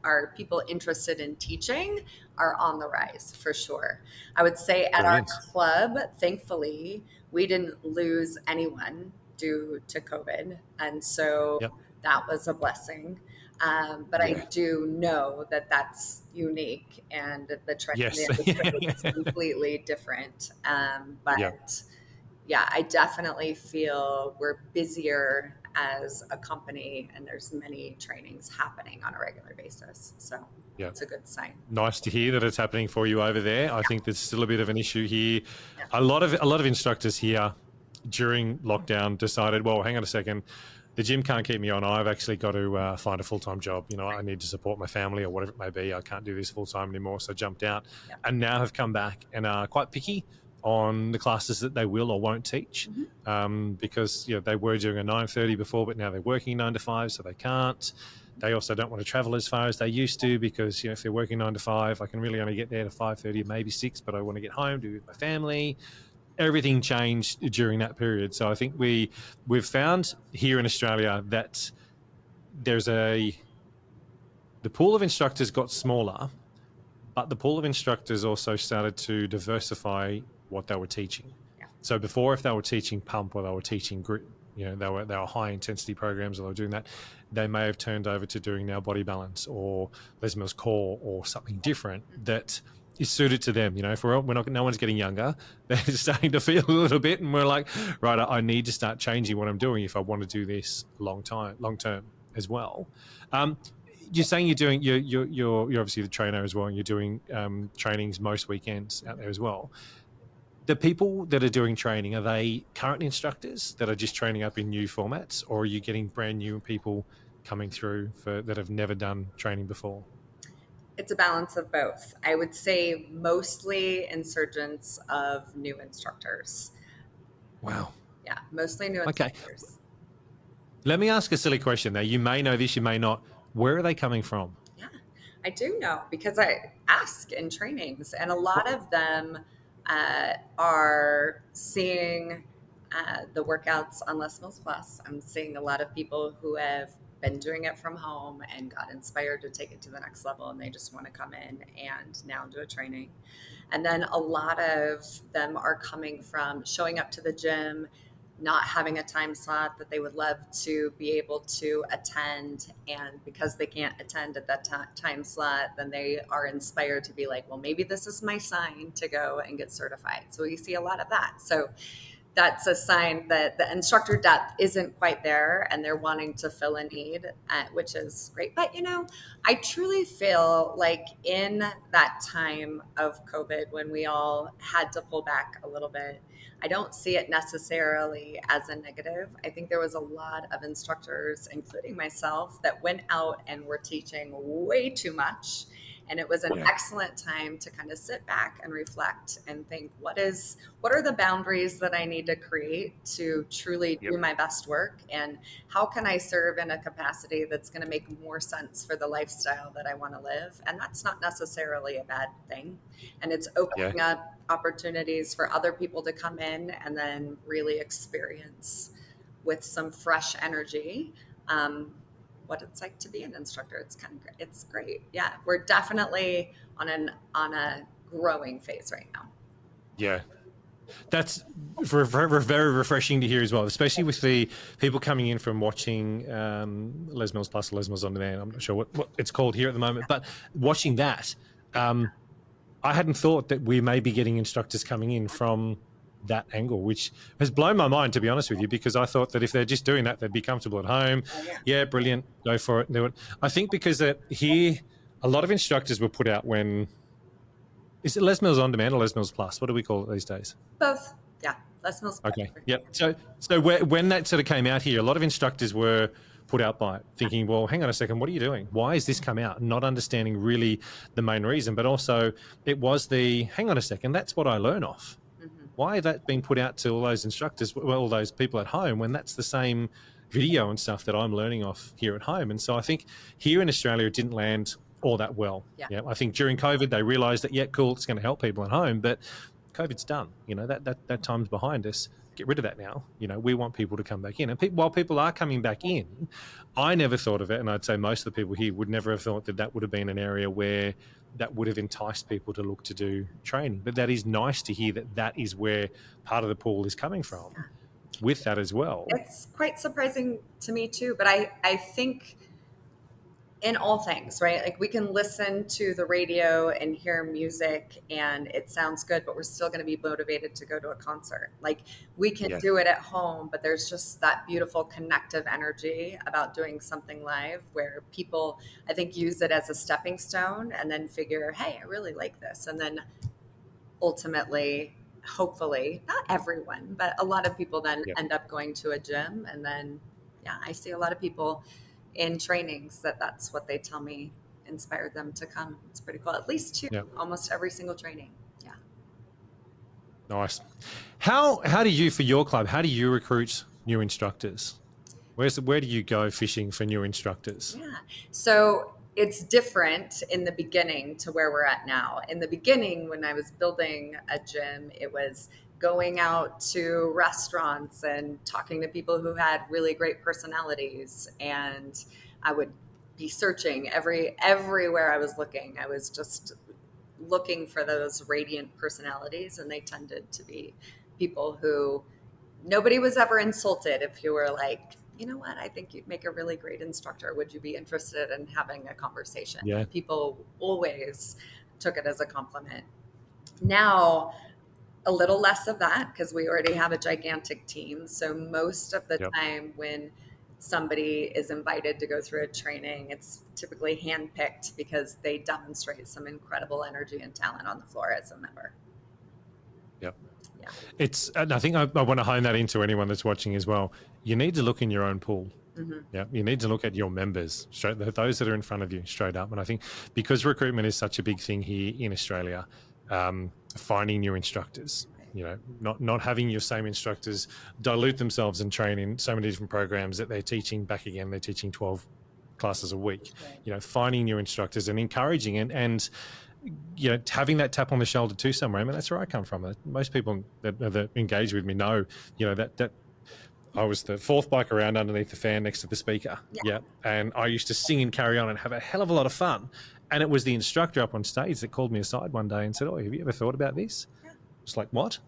our people interested in teaching are on the rise for sure. I would say at our club, thankfully, we didn't lose anyone due to COVID. And so that was a blessing. But I do know that that's unique and the trend is completely different. Yeah, I definitely feel we're busier as a company and there's many trainings happening on a regular basis. So it's a good sign. Nice to hear that it's happening for you over there. I think there's still a bit of an issue here. A lot of instructors here during lockdown decided, well, hang on a second, the gym can't keep me on. I've actually got to find a full-time job. I need to support my family or whatever it may be. I can't do this full-time anymore. So jumped out and now have come back and are quite picky on the classes that they will or won't teach, because they were doing a 9:30 before, but now they're working 9 to 5, so they can't. They also don't want to travel as far as they used to, because if they're working 9 to 5, I can really only get there to 5:30, maybe 6, but I want to get home to be with my family. Everything changed during that period. So I think we've found here in Australia that the pool of instructors got smaller, but the pool of instructors also started to diversify what they were teaching. So before, if they were teaching pump or they were teaching grit, they were high intensity programs, or they were doing that, they may have turned over to doing now body balance or Les Mills core or something different that is suited to them. If no one's getting younger, they're starting to feel a little bit, and we're like, right, I need to start changing what I'm doing if I want to do this long term as well. You're saying you're obviously the trainer as well, and you're doing trainings most weekends out there as well. The people that are doing training, are they current instructors that are just training up in new formats, or are you getting brand new people coming through that have never done training before? It's a balance of both. I would say mostly insurgents of new instructors. Wow. Yeah, mostly new instructors. Okay. Let me ask a silly question there. You may know this, you may not. Where are they coming from? Yeah, I do know, because I ask in trainings, and a lot of them are seeing the workouts on Les Mills Plus. I'm seeing a lot of people who have been doing it from home and got inspired to take it to the next level, and they just want to come in and now do a training. And then a lot of them are coming from showing up to the gym, not having a time slot that they would love to be able to attend. And because they can't attend at that time slot, then they are inspired to be like, well, maybe this is my sign to go and get certified. So you see a lot of that. So that's a sign that the instructor depth isn't quite there and they're wanting to fill a need, which is great. But, I truly feel like in that time of COVID, when we all had to pull back a little bit, I don't see it necessarily as a negative. I think there was a lot of instructors, including myself, that went out and were teaching way too much. And it was an excellent time to kind of sit back and reflect and think, what are the boundaries that I need to create to truly do my best work? And how can I serve in a capacity that's going to make more sense for the lifestyle that I want to live? And that's not necessarily a bad thing. And it's opening up opportunities for other people to come in and then really experience with some fresh energy what it's like to be an instructor. It's great. Yeah, we're definitely on a growing phase right now. Yeah, that's very refreshing to hear as well, especially with the people coming in from watching Les Mills Plus, Les Mills On Demand. I'm not sure what it's called here at the moment, but watching that, I hadn't thought that we may be getting instructors coming in from that angle, which has blown my mind, to be honest with you, because I thought that if they're just doing that, they'd be comfortable at home. Yeah, brilliant, go for it, do it. I think because here, a lot of instructors were put out when, is it Les Mills On Demand or Les Mills Plus? What do we call it these days? Both. Yeah, Les Mills Plus. Okay, yep. So when that sort of came out here, a lot of instructors were put out by it, thinking, well, hang on a second, what are you doing? Why has this come out? Not understanding really the main reason, but also it was hang on a second, that's what I learn off. Why has that been put out to all those instructors, all those people at home, when that's the same video and stuff that I'm learning off here at home? And so I think here in Australia, it didn't land all that well. Yeah. I think during COVID, they realized that, cool, it's going to help people at home, but COVID's done. That time's behind us. Get rid of that now. We want people to come back in. And while people are coming back in, I never thought of it, and I'd say most of the people here would never have thought that would have been an area where that would have enticed people to look to do training. But that is nice to hear that is where part of the pool is coming from with that as well. It's quite surprising to me too, but I think in all things, right? Like we can listen to the radio and hear music and it sounds good, but we're still going to be motivated to go to a concert. Like we can do it at home, but there's just that beautiful connective energy about doing something live where people, I think, use it as a stepping stone and then figure, hey, I really like this. And then ultimately, hopefully, not everyone, but a lot of people then end up going to a gym. And then, I see a lot of people in trainings that's what they tell me inspired them to come. It's pretty cool. At least two, almost every single training. Yeah. Nice. How do you, for your club, how do you recruit new instructors? Where do you go fishing for new instructors? Yeah. So it's different in the beginning to where we're at now. In the beginning, when I was building a gym, it was going out to restaurants and talking to people who had really great personalities. And I would be searching everywhere I was looking. I was just looking for those radiant personalities. And they tended to be people who nobody was ever insulted if you were like, you know what, I think you'd make a really great instructor. Would you be interested in having a conversation? Yeah. People always took it as a compliment. Now, a little less of that because we already have a gigantic team. So most of the time when somebody is invited to go through a training, it's typically handpicked because they demonstrate some incredible energy and talent on the floor as a member. Yep. Yeah. And I think I want to hone that into anyone that's watching as well. You need to look in your own pool. Mm-hmm. Yeah, you need to look at your members, those that are in front of you, straight up. And I think because recruitment is such a big thing here in Australia, finding new instructors, not having your same instructors dilute themselves and train in so many different programs that they're teaching back again. They're teaching 12 classes a week, finding new instructors and encouraging and having that tap on the shoulder too somewhere. I mean, that's where I come from. Most people that engage with me know, that I was the fourth bike around underneath the fan next to the speaker. Yeah. And I used to sing and carry on and have a hell of a lot of fun. And it was the instructor up on stage that called me aside one day and said, "Oh, have you ever thought about this?" Yeah. It's like, what?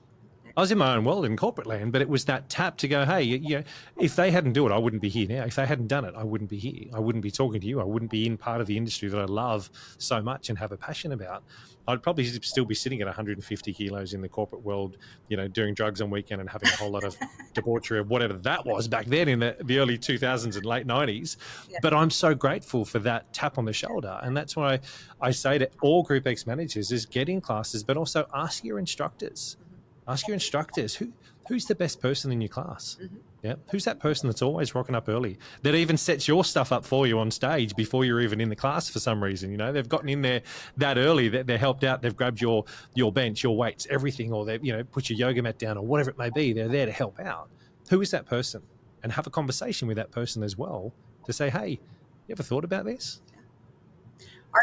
I was in my own world in corporate land, but it was that tap to go, hey, you know, if they hadn't do it, I wouldn't be here now. If they hadn't done it, I wouldn't be here. I wouldn't be talking to you. I wouldn't be in part of the industry that I love so much and have a passion about. I'd probably still be sitting at 150 kilos in the corporate world, you know, doing drugs on weekend and having a whole lot of debauchery of whatever that was back then in the early 2000s and late 90s. Yeah. But I'm so grateful for that tap on the shoulder. And that's why I say to all Group X managers is get in classes, but also ask your instructors. Ask your instructors, who's the best person in your class? Mm-hmm. Yeah, who's that person that's always rocking up early, that even sets your stuff up for you on stage before you're even in the class for some reason? You know, they've gotten in there that early, that they're helped out, they've grabbed your bench, your weights, everything, or they've, you know, put your yoga mat down or whatever it may be. They're there to help out. Who is that person? And have a conversation with that person as well to say, hey, you ever thought about this?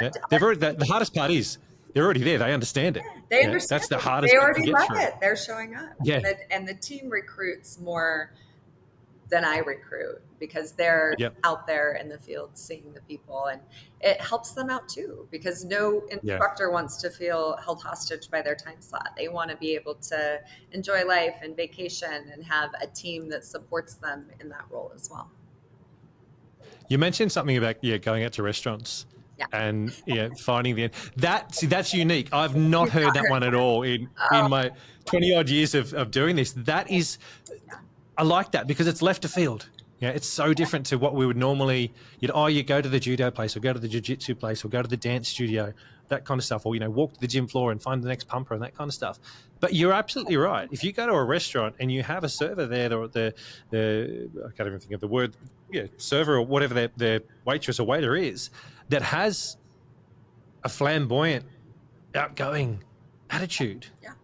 Yeah. The hardest part is they're already there. They understand it. They understand. That's the hardest. They already love it. They're showing up. Yeah. And the team recruits more than I recruit because they're out there in the field seeing the people, and it helps them out too, because no instructor wants to feel held hostage by their time slot. They want to be able to enjoy life and vacation and have a team that supports them in that role as well. You mentioned something about going out to restaurants. Yeah. And finding that's unique. I've not heard that one at all in my 20 odd years of doing this. That is, I like that because it's left of field. Yeah, it's so different to what we would normally, you go to the judo place or go to the jiu-jitsu place or go to the dance studio, that kind of stuff, or, walk to the gym floor and find the next pumper and that kind of stuff. But you're absolutely right. If you go to a restaurant and you have a server there, or the I can't even think of the word, server or whatever their waitress or waiter is, that has a flamboyant, outgoing attitude. Yeah.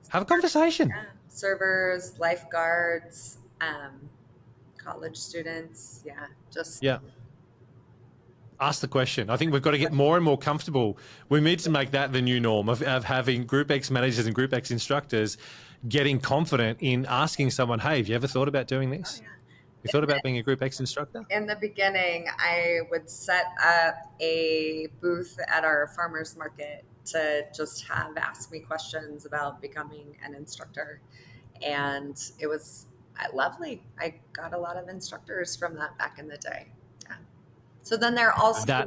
Have a conversation. Yeah. Servers, lifeguards, college students. Ask the question. I think we've got to get more and more comfortable. We need to make that the new norm of having Group X managers and Group X instructors getting confident in asking someone, hey, have you ever thought about doing this? You thought about being a Group X instructor? In the beginning, I would set up a booth at our farmers market to just ask me questions about becoming an instructor. And it was lovely. I got a lot of instructors from that back in the day. Yeah. So then they're also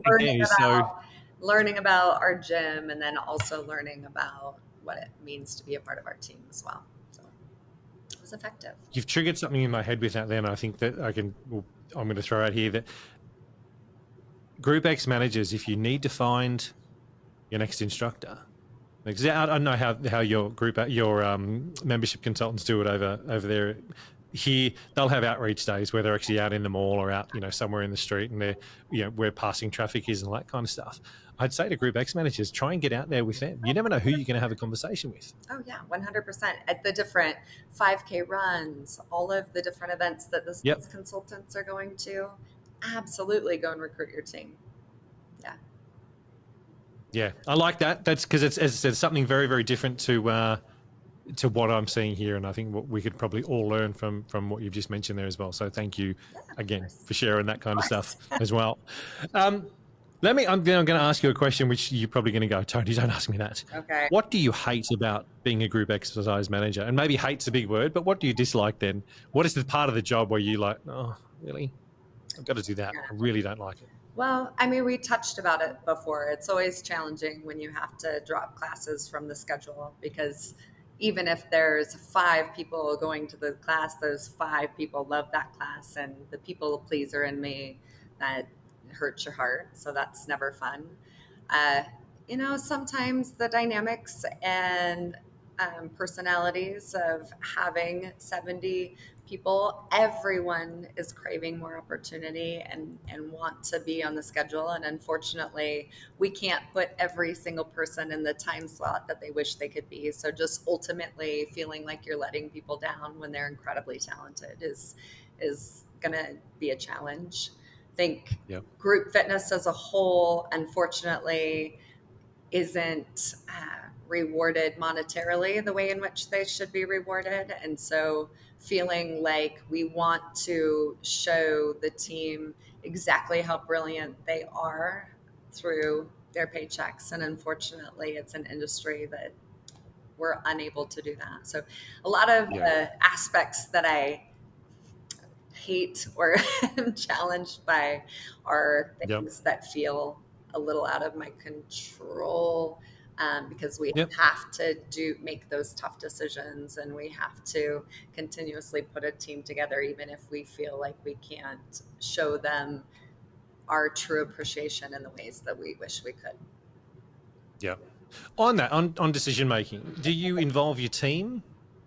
learning about our gym, and then also learning about what it means to be a part of our team as well. Was effective. You've triggered something in my head with that then. I think that I'm going to throw out here that Group X managers, if you need to find your next instructor, because I don't know how your membership consultants do it over there. Here, they'll have outreach days where they're actually out in the mall or out, somewhere in the street, and they're, where passing traffic is and all that kind of stuff. I'd say to Group X managers, try and get out there with them. You never know who you're going to have a conversation with. Oh yeah, 100%. At the different 5K runs, all of the different events that the sports consultants are going to, absolutely go and recruit your team. Yeah. Yeah, I like that. That's because it's something very, very different to what I'm seeing here, and I think what we could probably all learn from what you've just mentioned there as well. So thank you again for sharing that kind of stuff as well. I'm going to ask you a question, which you're probably going to go, Tony, don't ask me that. Okay. What do you hate about being a group exercise manager? And maybe hate's a big word, but what do you dislike then? What is the part of the job where you like, oh, really? I've got to do that. I really don't like it. Well, I mean, we touched about it before. It's always challenging when you have to drop classes from the schedule, because even if there's 5 people going to the class, those 5 people love that class, and the people pleaser in me, that hurts your heart. So that's never fun. Sometimes the dynamics and personalities of having 70 people, everyone is craving more opportunity and want to be on the schedule. And unfortunately, we can't put every single person in the time slot that they wish they could be. So just ultimately feeling like you're letting people down when they're incredibly talented is going to be a challenge. I think group fitness as a whole, unfortunately, isn't rewarded monetarily the way in which they should be rewarded. And so feeling like we want to show the team exactly how brilliant they are through their paychecks. And unfortunately, it's an industry that we're unable to do that. So a lot of aspects that I hate or am challenged by are things that feel a little out of my control, because we have to make those tough decisions, and we have to continuously put a team together, even if we feel like we can't show them our true appreciation in the ways that we wish we could. Yeah. On that, on decision making, do you involve your team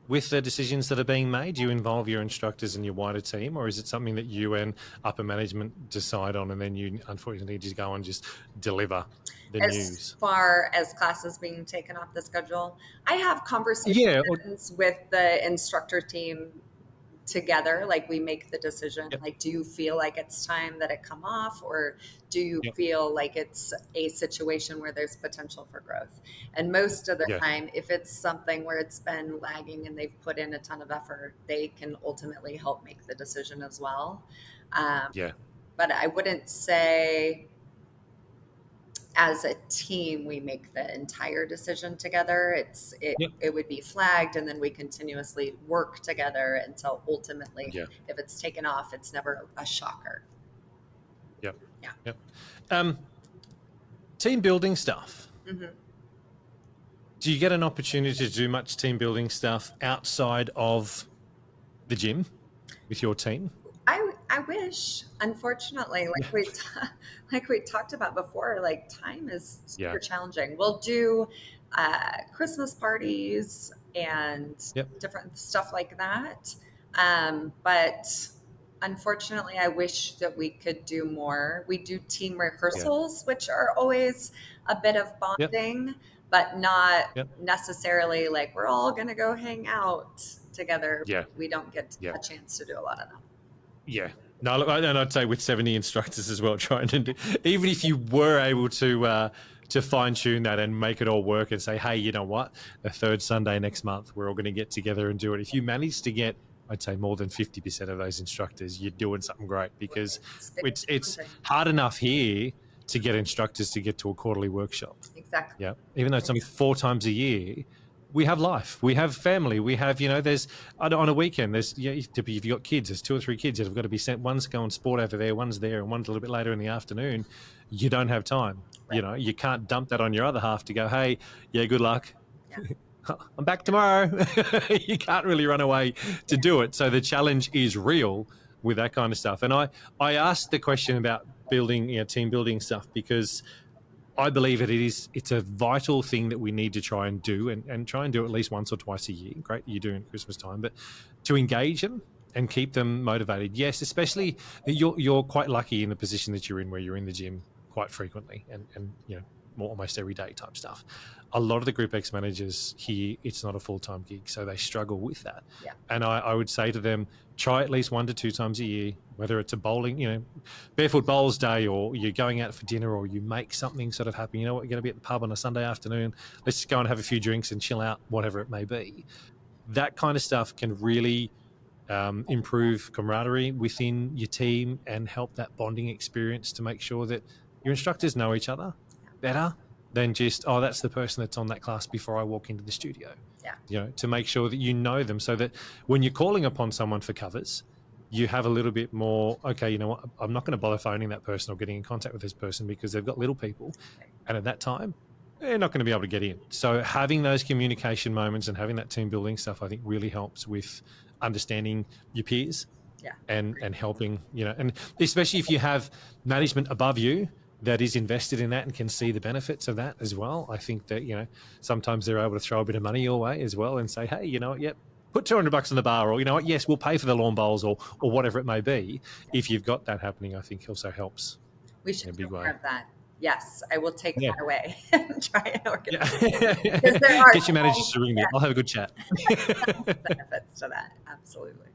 with the decisions that are being made? Do you involve your instructors and your wider team, or is it something that you and upper management decide on, and then you unfortunately just go and just deliver the news? As far as classes being taken off the schedule, I have conversations with the instructor team together. Like, we make the decision, like, do you feel like it's time that it come off, or do you feel like it's a situation where there's potential for growth? And most of the time, if it's something where it's been lagging and they've put in a ton of effort, they can ultimately help make the decision as well. But I wouldn't say as a team we make the entire decision together. It would be flagged, and then we continuously work together until ultimately, if it's taken off, it's never a shocker. Team building stuff. Do you get an opportunity to do much team building stuff outside of the gym with your team? I wish. Unfortunately, like we talked about before, like, time is super challenging. We'll do Christmas parties and different stuff like that. But unfortunately, I wish that we could do more. We do team rehearsals, which are always a bit of bonding, but not necessarily like we're all going to go hang out together. We don't get a chance to do a lot of that. No, look, and I'd say with 70 instructors as well, trying to do, even if you were able to fine tune that and make it all work and say, hey, you know what, the third Sunday next month, we're all going to get together and do it. If you manage to get, I'd say, more than 50% of those instructors, you're doing something great, because it's hard enough here to get instructors to get to a quarterly workshop. Exactly. Yeah. Even though it's only 4 times a year, we have life, we have family, we have, there's on a weekend, there's, if you've got kids, there's 2 or 3 kids that have got to be sent. One's going sport over there, one's there, and one's a little bit later in the afternoon. You don't have time. Right. You can't dump that on your other half to go, hey, good luck. I'm back tomorrow. You can't really run away to do it. So the challenge is real with that kind of stuff. And I asked the question about building, team building stuff, because I believe it's a vital thing that we need to try and do, and try and do at least once or twice a year. Great, you're doing it at Christmas time, but to engage them and keep them motivated. Yes, especially you're quite lucky in the position that you're in, where you're in the gym quite frequently and almost every day type stuff. A lot of the GROUPEX managers here, it's not a full-time gig, so they struggle with that. Yeah. And I would say to them, try at least 1 to 2 times a year, whether it's a bowling, barefoot bowls day, or you're going out for dinner, or you make something sort of happen. You know what, you're going to be at the pub on a Sunday afternoon. Let's just go and have a few drinks and chill out, whatever it may be. That kind of stuff can really improve camaraderie within your team and help that bonding experience, to make sure that your instructors know each other better than just, that's the person that's on that class before I walk into the studio. To make sure that you know them, so that when you're calling upon someone for covers, you have a little bit more, okay, you know what, I'm not going to bother phoning that person or getting in contact with this person, because they've got little people, and at that time, they're not going to be able to get in. So having those communication moments and having that team building stuff, I think, really helps with understanding your peers and helping, and especially if you have management above you that is invested in that and can see the benefits of that as well. I think that, sometimes they're able to throw a bit of money your way as well and say, hey, you know what, put $200 in the bar, or, yes, we'll pay for the lawn bowls, or whatever it may be. If you've got that happening, I think also helps. We should do more of that. Yes, I will take that away and try and organize it. Get your managers to ring me. I'll have a good chat. Benefits to that, absolutely.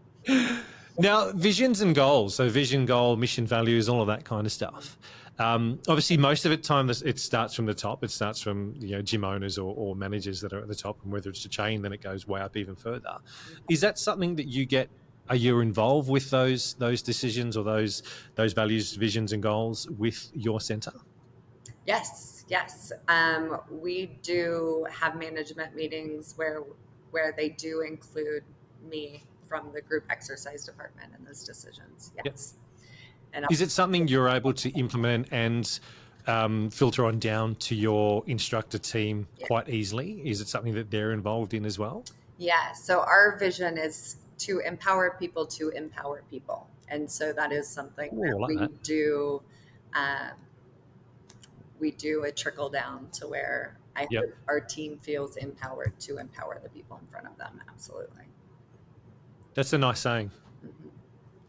Now, visions and goals. So vision, goal, mission, values, all of that kind of stuff. Obviously, most of the time, it starts from the top. It starts from gym owners or managers that are at the top, and whether it's a chain, then it goes way up even further. Is that something that you get? Are you involved with those decisions or those values, visions, and goals with your centre? Yes, Yes, we do have management meetings where they do include me from the group exercise department in those decisions. Yes. And is it something you're able to implement and filter on down to your instructor team quite easily? Is it something that they're involved in as well? Yeah. So our vision is to empower people to empower people, and so that is something that do. We do a trickle down to where I hope our team feels empowered to empower the people in front of them. Absolutely. That's a nice saying.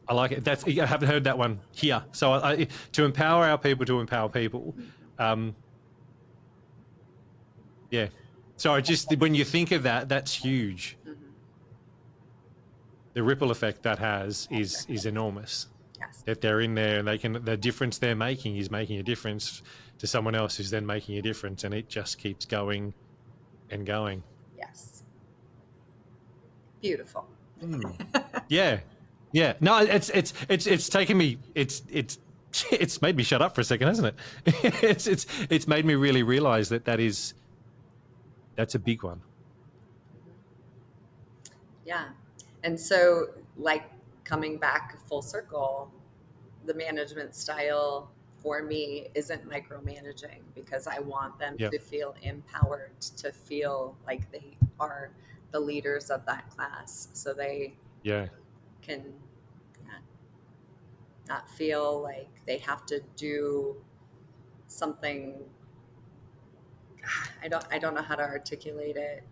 I like it. I haven't heard that one here. So to empower our people to empower people. Yeah. So just when you think of that, that's huge. The ripple effect that has is enormous. Yes. That they're in there and the difference they're making is making a difference to someone else who's then making a difference, and it just keeps going and going. Yes. Beautiful. Yeah. Yeah. No, it's taken me, it's made me shut up for a second, hasn't it? It's made me really realize that's a big one. Yeah. And so, like, coming back full circle, the management style for me isn't micromanaging, because I want them to feel empowered, to feel like they are the leaders of that class, so they can not feel like they have to do something. I don't know how to articulate it.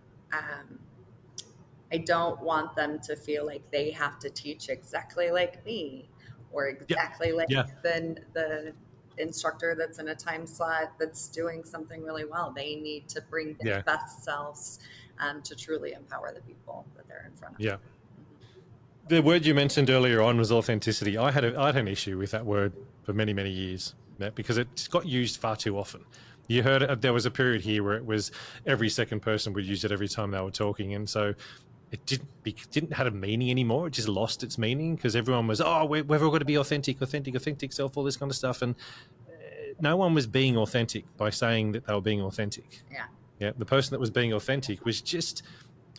I don't want them to feel like they have to teach exactly like me, or exactly like the instructor that's in a time slot that's doing something really well. They need to bring their best selves to truly empower the people that they're in front of. Yeah. The word you mentioned earlier on was authenticity. I had an issue with that word for many, many years, because it's got used far too often. You heard it, there was a period here where it was every second person would use it every time they were talking, and so it didn't have a meaning anymore. It just lost its meaning, because everyone was, we've all got to be authentic self, all this kind of stuff, and no one was being authentic by saying that they were being authentic. Yeah. The person that was being authentic was just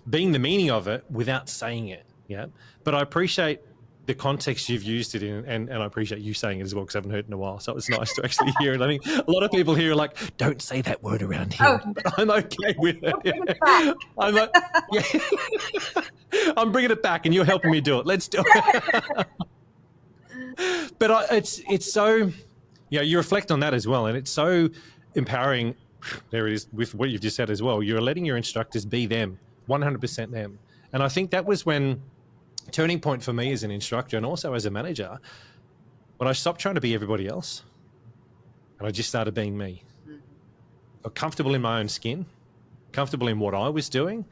being the meaning of it without saying it. Yeah. But I appreciate the context you've used it in, and I appreciate you saying it as well, because I haven't heard it in a while. So it's nice to actually hear it. I think a lot of people here are like, don't say that word around here. But I'm okay with it. I'm like, I'm bringing it back, and you're helping me do it. Let's do it. But it's so, you reflect on that as well. And it's so empowering. There it is with what you've just said as well. You're letting your instructors be them, 100% them. And I think that was when turning point for me as an instructor, and also as a manager, when I stopped trying to be everybody else and I just started being me. Got comfortable in my own skin, comfortable in what I was doing,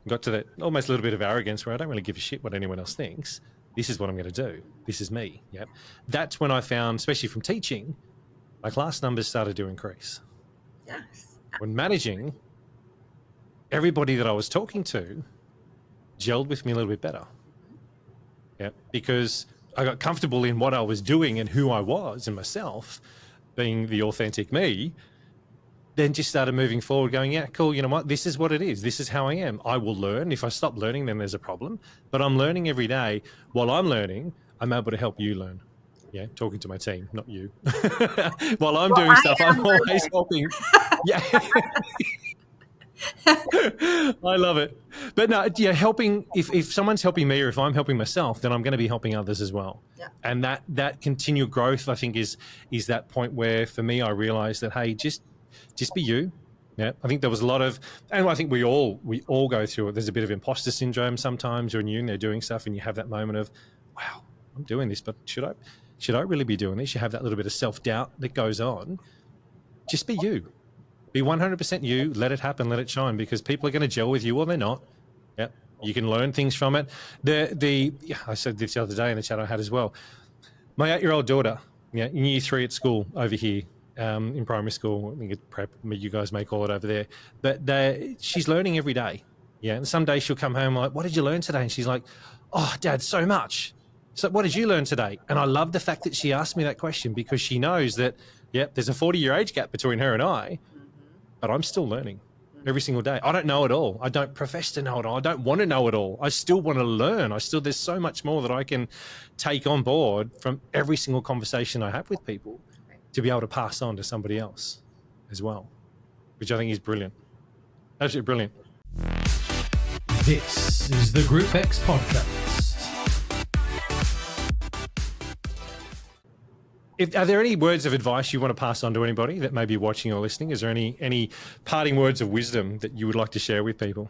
got to that almost a little bit of arrogance where I don't really give a shit what anyone else thinks. This is what I'm going to do. This is me. Yep. That's when I found, especially from teaching, my class numbers started to increase. Yes. When managing, everybody that I was talking to gelled with me a little bit better. Yeah, because I got comfortable in what I was doing and who I was and myself, being the authentic me, then just started moving forward going, yeah, cool, you know what, this is what it is. This is how I am. I will learn. If I stop learning, then there's a problem. But I'm learning every day. While I'm learning, I'm able to help you learn. Yeah, talking to my team, not you. While I'm doing stuff, I'm always helping. Yeah. I love it. But no, helping, if someone's helping me or if I'm helping myself, then I'm going to be helping others as well. Yeah. And that continual growth, I think, is that point where for me I realized that, hey, just be you. Yeah. I think there was a lot of, and I think we all go through it. There's a bit of imposter syndrome sometimes when you're in there doing stuff and you have that moment of, wow, I'm doing this, but should I really be doing this? You have that little bit of self-doubt that goes on. Just be you. Be 100% you, let it happen, let it shine, because people are going to gel with you or they're not. Yeah, you can learn things from it. I said this the other day in the chat I had as well. My 8-year-old daughter, in year 3 at school over here, in primary school, I think it's prep, you guys may call it over there, but she's learning every day. Yeah, and some days she'll come home like, what did you learn today? And she's like, oh, Dad, so much. So what did you learn today? And I love the fact that she asked me that question, because she knows that, there's a 40-year age gap between her and I. but I'm still learning every single day. I don't know it all. I don't profess to know it all. I don't want to know it all. I still want to learn. There's so much more that I can take on board from every single conversation I have with people to be able to pass on to somebody else as well, which I think is brilliant. Absolutely brilliant. This is the GROUPEX podcast. Are there any words of advice you want to pass on to anybody that may be watching or listening? Is there any parting words of wisdom that you would like to share with people?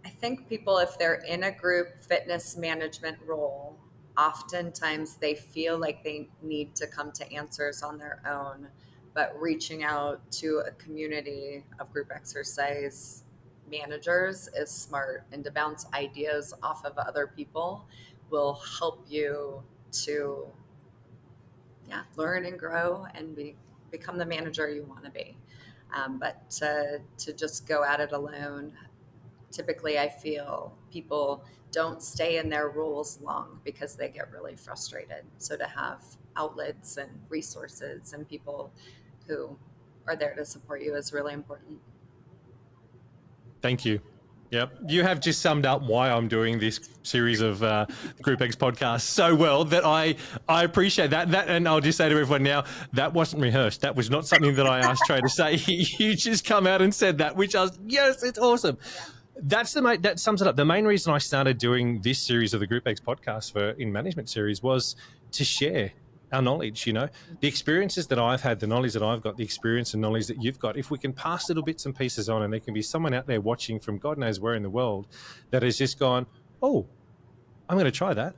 I think people, if they're in a group fitness management role, oftentimes they feel like they need to come to answers on their own, but reaching out to a community of group exercise managers is smart, and to bounce ideas off of other people will help you to learn and grow and become the manager you want to be. But to just go at it alone, typically I feel people don't stay in their roles long because they get really frustrated. So to have outlets and resources and people who are there to support you is really important. Thank you. Yep. You have just summed up why I'm doing this series of GROUPEX podcasts so well that I appreciate that. And I'll just say to everyone now, that wasn't rehearsed. That was not something that I asked Trey to say. You just come out and said that, which I was, yes, it's awesome. That sums it up. The main reason I started doing this series of the GROUPEX podcast in management series was to share our knowledge, the experiences that I've had, the knowledge that I've got, the experience and knowledge that you've got. If we can pass little bits and pieces on, and there can be someone out there watching from God knows where in the world that has just gone, oh, I'm going to try that.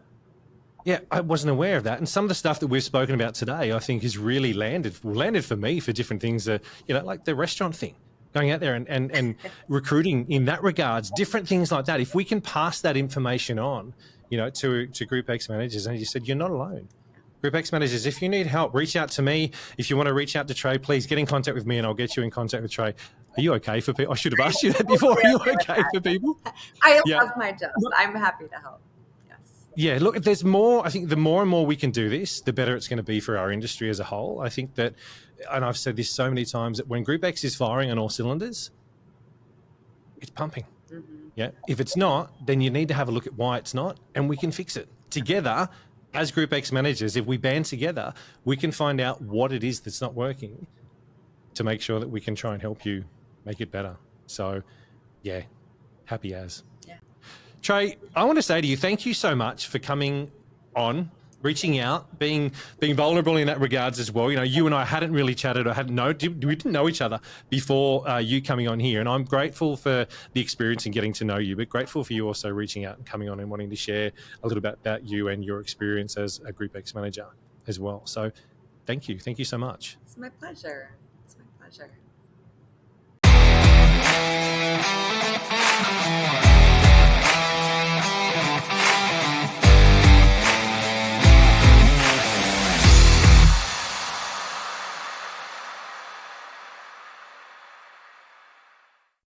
Yeah, I wasn't aware of that. And some of the stuff that we've spoken about today, I think has really landed for me for different things, like the restaurant thing, going out there and recruiting in that regards, different things like that. If we can pass that information on, to GROUPEX managers, and you said, you're not alone. GROUPEX managers, if you need help, reach out to me. If you want to reach out to Trey, please get in contact with me and I'll get you in contact with Trey. Are you okay for people? I should have asked you that before. Are you okay for people? I love my job. I'm happy to help. Yes. Yeah, look, there's more. I think the more and more we can do this, the better it's going to be for our industry as a whole. I think that, and I've said this so many times, that when GROUPEX is firing on all cylinders, it's pumping. Mm-hmm. Yeah. If it's not, then you need to have a look at why it's not, and we can fix it together. As GROUPEX managers, if we band together, we can find out what it is that's not working to make sure that we can try and help you make it better. So, yeah, happy as. Yeah. Trey, I want to say to you, thank you so much for coming on, reaching out, being vulnerable in that regards as well. You and I hadn't really chatted or we didn't know each other before you coming on here. And I'm grateful for the experience and getting to know you, but grateful for you also reaching out and coming on and wanting to share a little bit about you and your experience as a GROUPEX manager as well. So thank you. Thank you so much. It's my pleasure. It's my pleasure.